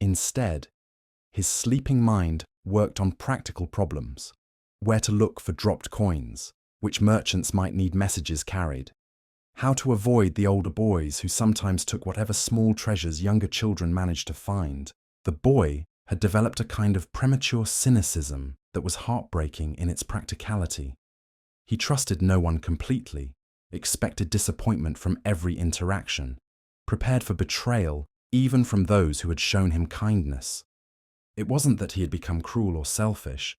Instead, his sleeping mind worked on practical problems: where to look for dropped coins, which merchants might need messages carried, how to avoid the older boys who sometimes took whatever small treasures younger children managed to find. The boy had developed a kind of premature cynicism that was heartbreaking in its practicality. He trusted no one completely, expected disappointment from every interaction, prepared for betrayal even from those who had shown him kindness. It wasn't that he had become cruel or selfish,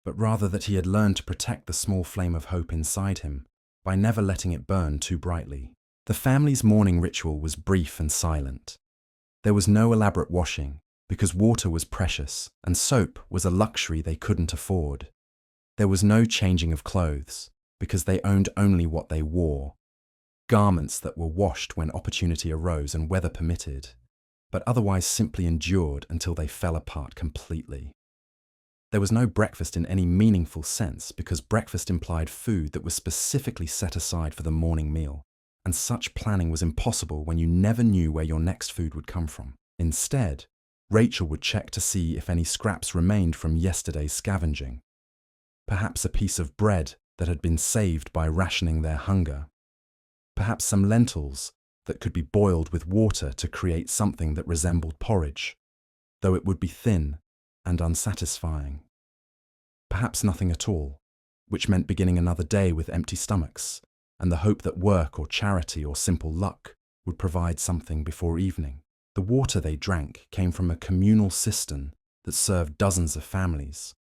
but rather that he had learned to protect the small flame of hope inside him by never letting it burn too brightly. The family's morning ritual was brief and silent. There was no elaborate washing, because water was precious and soap was a luxury they couldn't afford. There was no changing of clothes, because they owned only what they wore, garments that were washed when opportunity arose and weather permitted, but otherwise simply endured until they fell apart completely. There was no breakfast in any meaningful sense, because breakfast implied food that was specifically set aside for the morning meal, and such planning was impossible when you never knew where your next food would come from. Instead, Rachel would check to see if any scraps remained from yesterday's scavenging. Perhaps a piece of bread that had been saved by rationing their hunger. Perhaps some lentils that could be boiled with water to create something that resembled porridge, though it would be thin and unsatisfying. Perhaps nothing at all, which meant beginning another day with empty stomachs and the hope that work or charity or simple luck would provide something before evening. The water they drank came from a communal cistern that served dozens of families.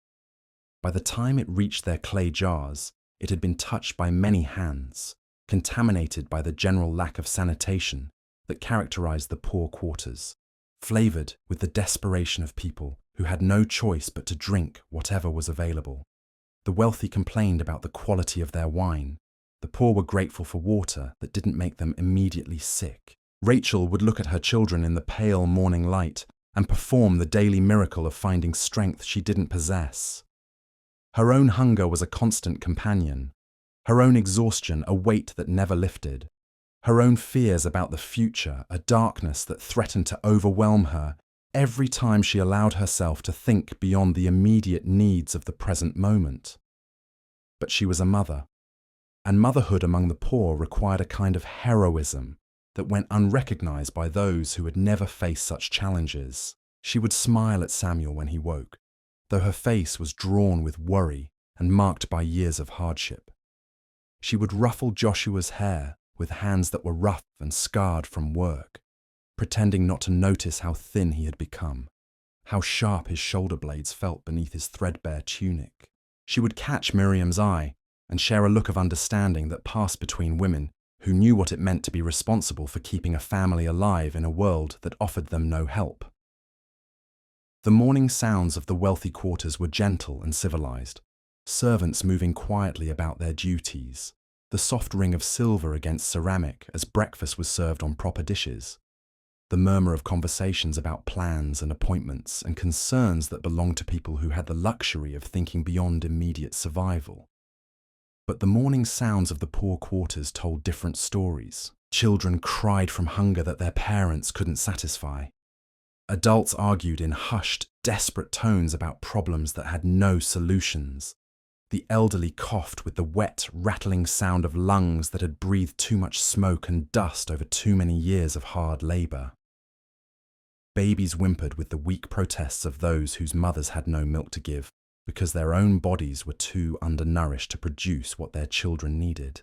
By the time it reached their clay jars, it had been touched by many hands, contaminated by the general lack of sanitation that characterized the poor quarters, flavored with the desperation of people who had no choice but to drink whatever was available. The wealthy complained about the quality of their wine. The poor were grateful for water that didn't make them immediately sick. Rachel would look at her children in the pale morning light and perform the daily miracle of finding strength she didn't possess. Her own hunger was a constant companion, her own exhaustion a weight that never lifted, her own fears about the future a darkness that threatened to overwhelm her every time she allowed herself to think beyond the immediate needs of the present moment. But she was a mother, and motherhood among the poor required a kind of heroism that went unrecognized by those who had never faced such challenges. She would smile at Samuel when he woke, though her face was drawn with worry and marked by years of hardship. She would ruffle Joshua's hair with hands that were rough and scarred from work, pretending not to notice how thin he had become, how sharp his shoulder blades felt beneath his threadbare tunic. She would catch Miriam's eye and share a look of understanding that passed between women who knew what it meant to be responsible for keeping a family alive in a world that offered them no help. The morning sounds of the wealthy quarters were gentle and civilized, servants moving quietly about their duties, the soft ring of silver against ceramic as breakfast was served on proper dishes, the murmur of conversations about plans and appointments and concerns that belonged to people who had the luxury of thinking beyond immediate survival. But the morning sounds of the poor quarters told different stories. Children cried from hunger that their parents couldn't satisfy. Adults argued in hushed, desperate tones about problems that had no solutions. The elderly coughed with the wet, rattling sound of lungs that had breathed too much smoke and dust over too many years of hard labor. Babies whimpered with the weak protests of those whose mothers had no milk to give, because their own bodies were too undernourished to produce what their children needed.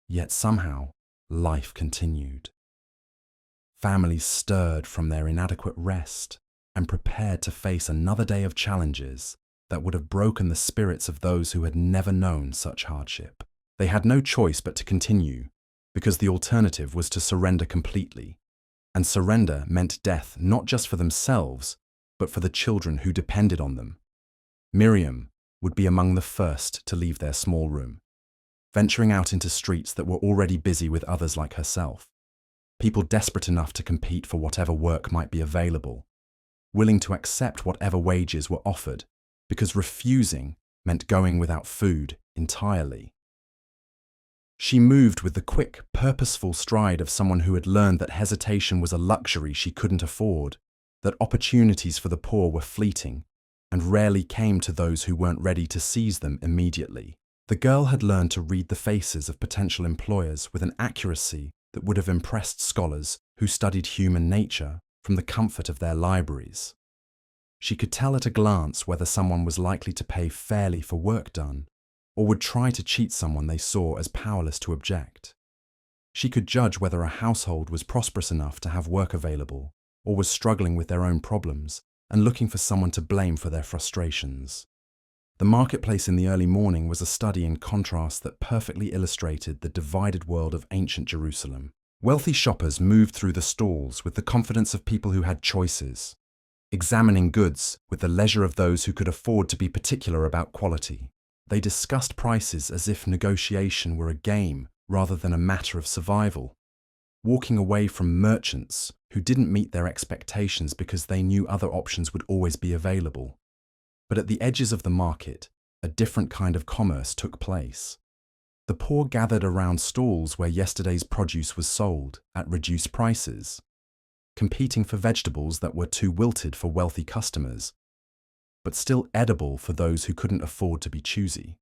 Yet somehow, life continued. Families stirred from their inadequate rest and prepared to face another day of challenges that would have broken the spirits of those who had never known such hardship. They had no choice but to continue, because the alternative was to surrender completely, And surrender meant death not just for themselves, but for the children who depended on them. Miriam would be among the first to leave their small room, venturing out into streets that were already busy with others like herself. People desperate enough to compete for whatever work might be available, willing to accept whatever wages were offered, because refusing meant going without food entirely. She moved with the quick, purposeful stride of someone who had learned that hesitation was a luxury she couldn't afford, that opportunities for the poor were fleeting, and rarely came to those who weren't ready to seize them immediately. The girl had learned to read the faces of potential employers with an accuracy that would have impressed scholars who studied human nature from the comfort of their libraries. She could tell at a glance whether someone was likely to pay fairly for work done, or would try to cheat someone they saw as powerless to object. She could judge whether a household was prosperous enough to have work available, or was struggling with their own problems and looking for someone to blame for their frustrations. The marketplace in the early morning was a study in contrast that perfectly illustrated the divided world of ancient Jerusalem. Wealthy shoppers moved through the stalls with the confidence of people who had choices, examining goods with the leisure of those who could afford to be particular about quality. They discussed prices as if negotiation were a game rather than a matter of survival, walking away from merchants who didn't meet their expectations because they knew other options would always be available. But at the edges of the market, a different kind of commerce took place. The poor gathered around stalls where yesterday's produce was sold at reduced prices, competing for vegetables that were too wilted for wealthy customers, but still edible for those who couldn't afford to be choosy.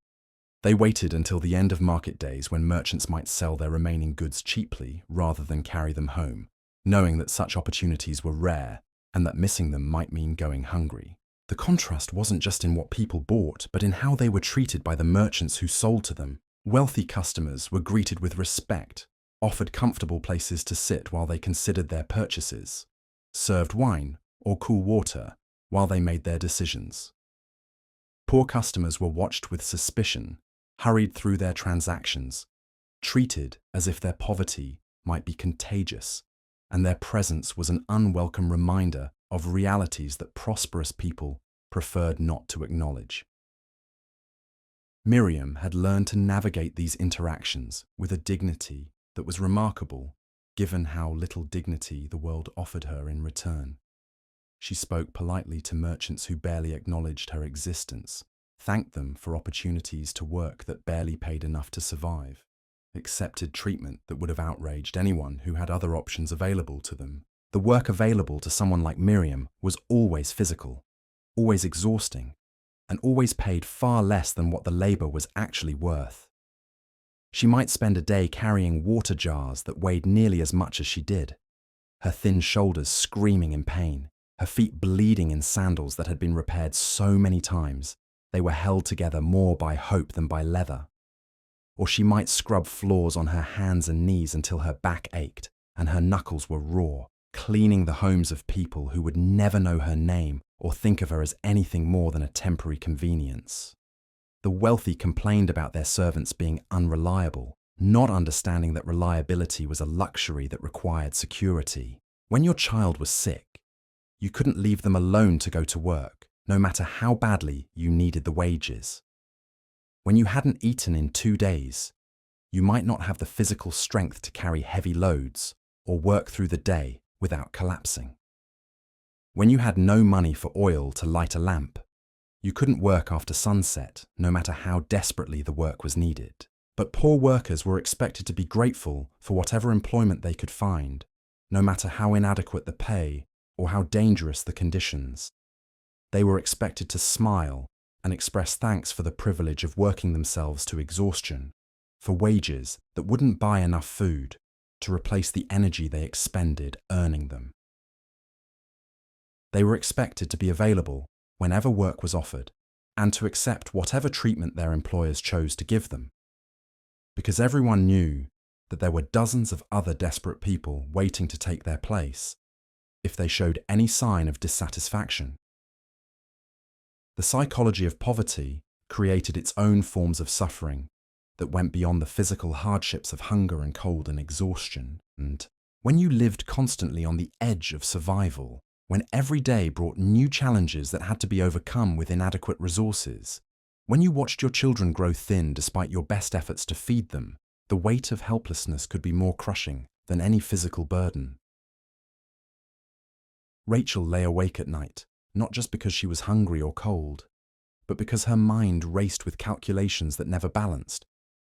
They waited until the end of market days when merchants might sell their remaining goods cheaply rather than carry them home, knowing that such opportunities were rare and that missing them might mean going hungry. The contrast wasn't just in what people bought, but in how they were treated by the merchants who sold to them. Wealthy customers were greeted with respect, offered comfortable places to sit while they considered their purchases, served wine or cool water while they made their decisions. Poor customers were watched with suspicion, hurried through their transactions, treated as if their poverty might be contagious, and their presence was an unwelcome reminder of realities that prosperous people preferred not to acknowledge. Miriam had learned to navigate these interactions with a dignity that was remarkable, given how little dignity the world offered her in return. She spoke politely to merchants who barely acknowledged her existence, thanked them for opportunities to work that barely paid enough to survive, accepted treatment that would have outraged anyone who had other options available to them. The work available to someone like Miriam was always physical, always exhausting, and always paid far less than what the labor was actually worth. She might spend a day carrying water jars that weighed nearly as much as she did, her thin shoulders screaming in pain, her feet bleeding in sandals that had been repaired so many times they were held together more by hope than by leather. Or she might scrub floors on her hands and knees until her back ached and her knuckles were raw, cleaning the homes of people who would never know her name or think of her as anything more than a temporary convenience. The wealthy complained about their servants being unreliable, not understanding that reliability was a luxury that required security. When your child was sick, you couldn't leave them alone to go to work, no matter how badly you needed the wages. When you hadn't eaten in 2 days, you might not have the physical strength to carry heavy loads or work through the day without collapsing. When you had no money for oil to light a lamp, you couldn't work after sunset, no matter how desperately the work was needed. But poor workers were expected to be grateful for whatever employment they could find, no matter how inadequate the pay or how dangerous the conditions. They were expected to smile and express thanks for the privilege of working themselves to exhaustion, for wages that wouldn't buy enough food to replace the energy they expended earning them. They were expected to be available whenever work was offered and to accept whatever treatment their employers chose to give them, because everyone knew that there were dozens of other desperate people waiting to take their place if they showed any sign of dissatisfaction. The psychology of poverty created its own forms of suffering that went beyond the physical hardships of hunger and cold and exhaustion, and When you lived constantly on the edge of survival, when every day brought new challenges that had to be overcome with inadequate resources, when you watched your children grow thin despite your best efforts to feed them, the weight of helplessness could be more crushing than any physical burden. Rachel lay awake at night, not just because she was hungry or cold, but because her mind raced with calculations that never balanced,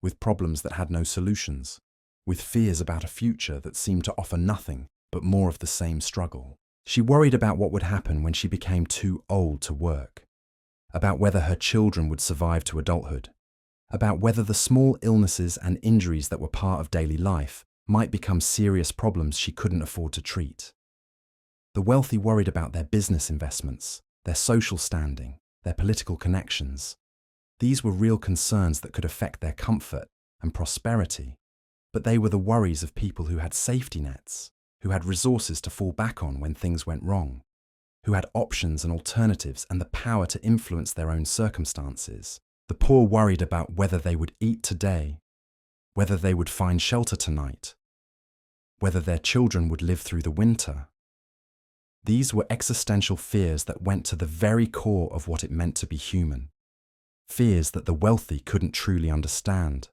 with problems that had no solutions, with fears about a future that seemed to offer nothing but more of the same struggle. She worried about what would happen when she became too old to work, about whether her children would survive to adulthood, about whether the small illnesses and injuries that were part of daily life might become serious problems she couldn't afford to treat. The wealthy worried about their business investments, their social standing, their political connections. These were real concerns that could affect their comfort and prosperity, but they were the worries of people who had safety nets, who had resources to fall back on when things went wrong, who had options and alternatives and the power to influence their own circumstances. The poor worried about whether they would eat today, whether they would find shelter tonight, whether their children would live through the winter. These were existential fears that went to the very core of what it meant to be human, fears that the wealthy couldn't truly understand,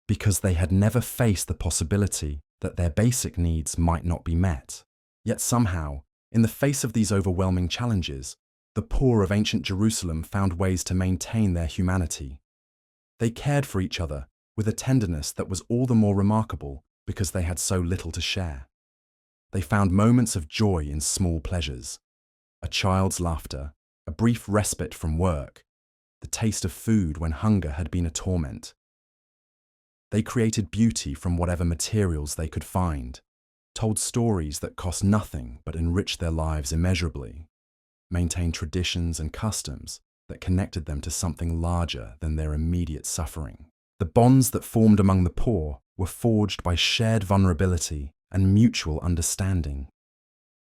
because they had never faced the possibility that their basic needs might not be met. Yet somehow, in the face of these overwhelming challenges, the poor of ancient Jerusalem found ways to maintain their humanity. They cared for each other with a tenderness that was all the more remarkable because they had so little to share. They found moments of joy in small pleasures, a child's laughter, a brief respite from work, the taste of food when hunger had been a torment. They created beauty from whatever materials they could find, told stories that cost nothing but enriched their lives immeasurably, maintained traditions and customs that connected them to something larger than their immediate suffering. The bonds that formed among the poor were forged by shared vulnerability and mutual understanding.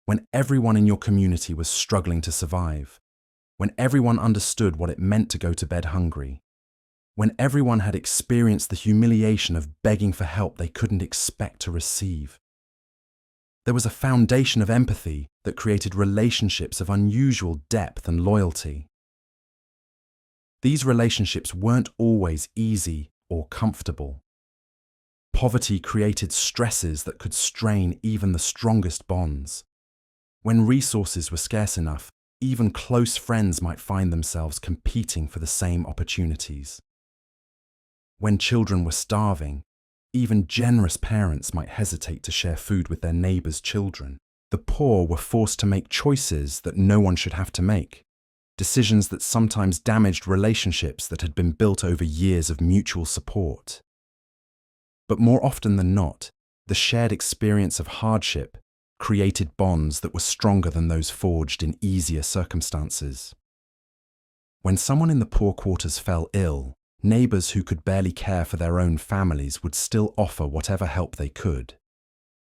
When everyone in your community was struggling to survive, when everyone understood what it meant to go to bed hungry, when everyone had experienced the humiliation of begging for help they couldn't expect to receive, there was a foundation of empathy that created relationships of unusual depth and loyalty. These relationships weren't always easy or comfortable. Poverty created stresses that could strain even the strongest bonds. When resources were scarce enough, even close friends might find themselves competing for the same opportunities. When children were starving, even generous parents might hesitate to share food with their neighbors' children. The poor were forced to make choices that no one should have to make, decisions that sometimes damaged relationships that had been built over years of mutual support. But more often than not, the shared experience of hardship created bonds that were stronger than those forged in easier circumstances. When someone in the poor quarters fell ill, neighbors who could barely care for their own families would still offer whatever help they could.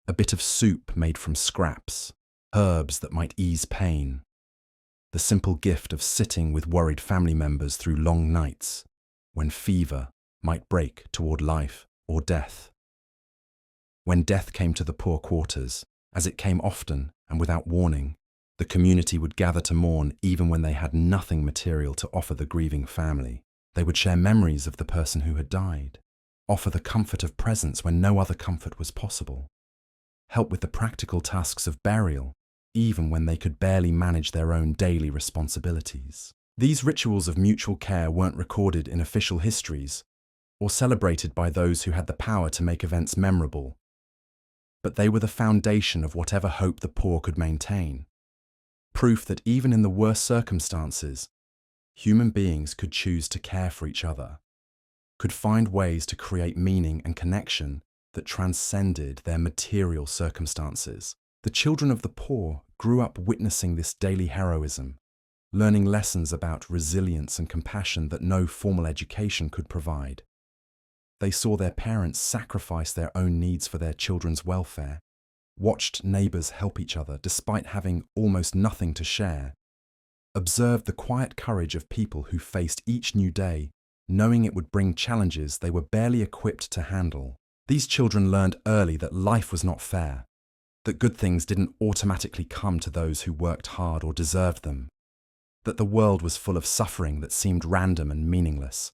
A bit of soup made from scraps, herbs that might ease pain, the simple gift of sitting with worried family members through long nights when fever might break toward life or death. When death came to the poor quarters, as it came often and without warning, the community would gather to mourn even when they had nothing material to offer the grieving family. They would share memories of the person who had died, offer the comfort of presence when no other comfort was possible, help with the practical tasks of burial, even when they could barely manage their own daily responsibilities. These rituals of mutual care weren't recorded in official histories or celebrated by those who had the power to make events memorable, but they were the foundation of whatever hope the poor could maintain, proof that even in the worst circumstances, human beings could choose to care for each other, could find ways to create meaning and connection that transcended their material circumstances. The children of the poor grew up witnessing this daily heroism, learning lessons about resilience and compassion that no formal education could provide. They saw their parents sacrifice their own needs for their children's welfare, watched neighbors help each other despite having almost nothing to share, observed the quiet courage of people who faced each new day, knowing it would bring challenges they were barely equipped to handle. These children learned early that life was not fair, that good things didn't automatically come to those who worked hard or deserved them, that the world was full of suffering that seemed random and meaningless.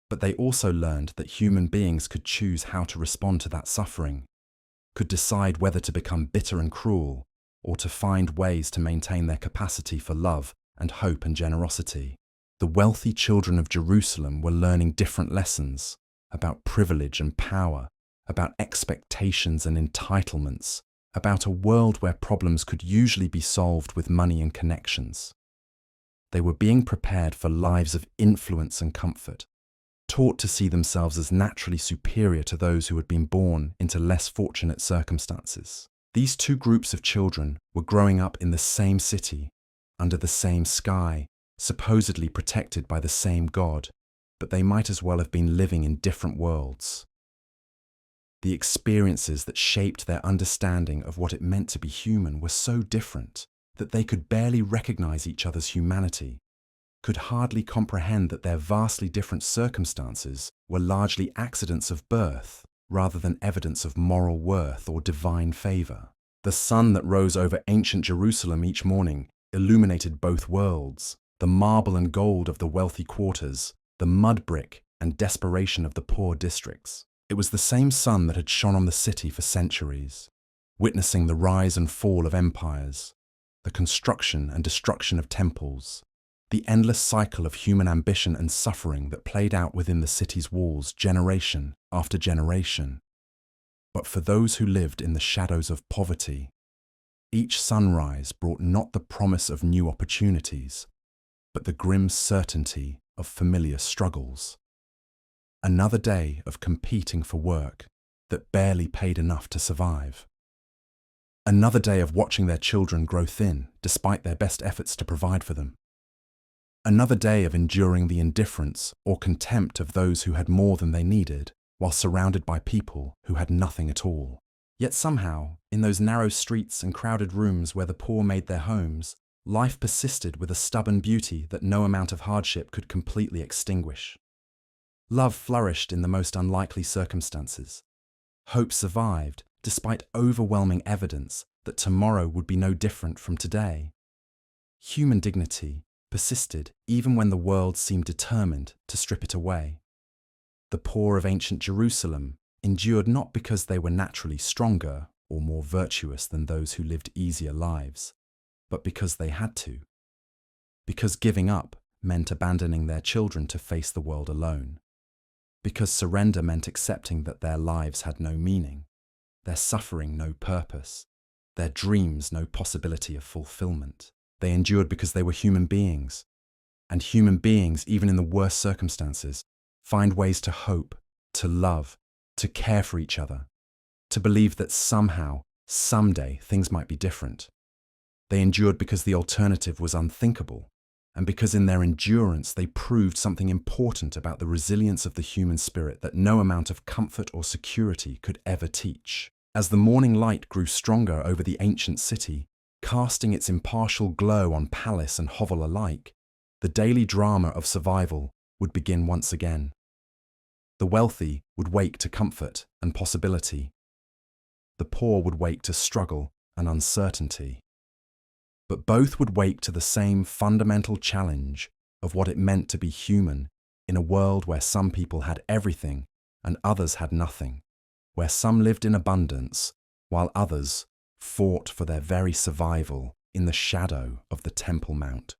But they also learned that human beings could choose how to respond to that suffering, could decide whether to become bitter and cruel, or to find ways to maintain their capacity for love and hope and generosity. The wealthy children of Jerusalem were learning different lessons about privilege and power, about expectations and entitlements, about a world where problems could usually be solved with money and connections. They were being prepared for lives of influence and comfort, taught to see themselves as naturally superior to those who had been born into less fortunate circumstances. These two groups of children were growing up in the same city, under the same sky, supposedly protected by the same God, but they might as well have been living in different worlds. The experiences that shaped their understanding of what it meant to be human were so different that they could barely recognize each other's humanity, could hardly comprehend that their vastly different circumstances were largely accidents of birth rather than evidence of moral worth or divine favor. The sun that rose over ancient Jerusalem each morning illuminated both worlds, the marble and gold of the wealthy quarters, the mud brick and desperation of the poor districts. It was the same sun that had shone on the city for centuries, witnessing the rise and fall of empires, the construction and destruction of temples, the endless cycle of human ambition and suffering that played out within the city's walls generation after generation. But for those who lived in the shadows of poverty, each sunrise brought not the promise of new opportunities, but the grim certainty of familiar struggles. Another day of competing for work that barely paid enough to survive. Another day of watching their children grow thin despite their best efforts to provide for them. Another day of enduring the indifference or contempt of those who had more than they needed, while surrounded by people who had nothing at all. Yet somehow, in those narrow streets and crowded rooms where the poor made their homes, life persisted with a stubborn beauty that no amount of hardship could completely extinguish. Love flourished in the most unlikely circumstances. Hope survived, despite overwhelming evidence that tomorrow would be no different from today. Human dignity persisted even when the world seemed determined to strip it away. The poor of ancient Jerusalem endured not because they were naturally stronger or more virtuous than those who lived easier lives, but because they had to. Because giving up meant abandoning their children to face the world alone. Because surrender meant accepting that their lives had no meaning, their suffering no purpose, their dreams no possibility of fulfillment. They endured because they were human beings. And human beings, even in the worst circumstances, find ways to hope, to love, to care for each other, to believe that somehow, someday, things might be different. They endured because the alternative was unthinkable, and because in their endurance they proved something important about the resilience of the human spirit that no amount of comfort or security could ever teach. As the morning light grew stronger over the ancient city, casting its impartial glow on palace and hovel alike, the daily drama of survival would begin once again. The wealthy would wake to comfort and possibility. The poor would wake to struggle and uncertainty. But both would wake to the same fundamental challenge of what it meant to be human in a world where some people had everything and others had nothing, where some lived in abundance while others fought for their very survival in the shadow of the Temple Mount.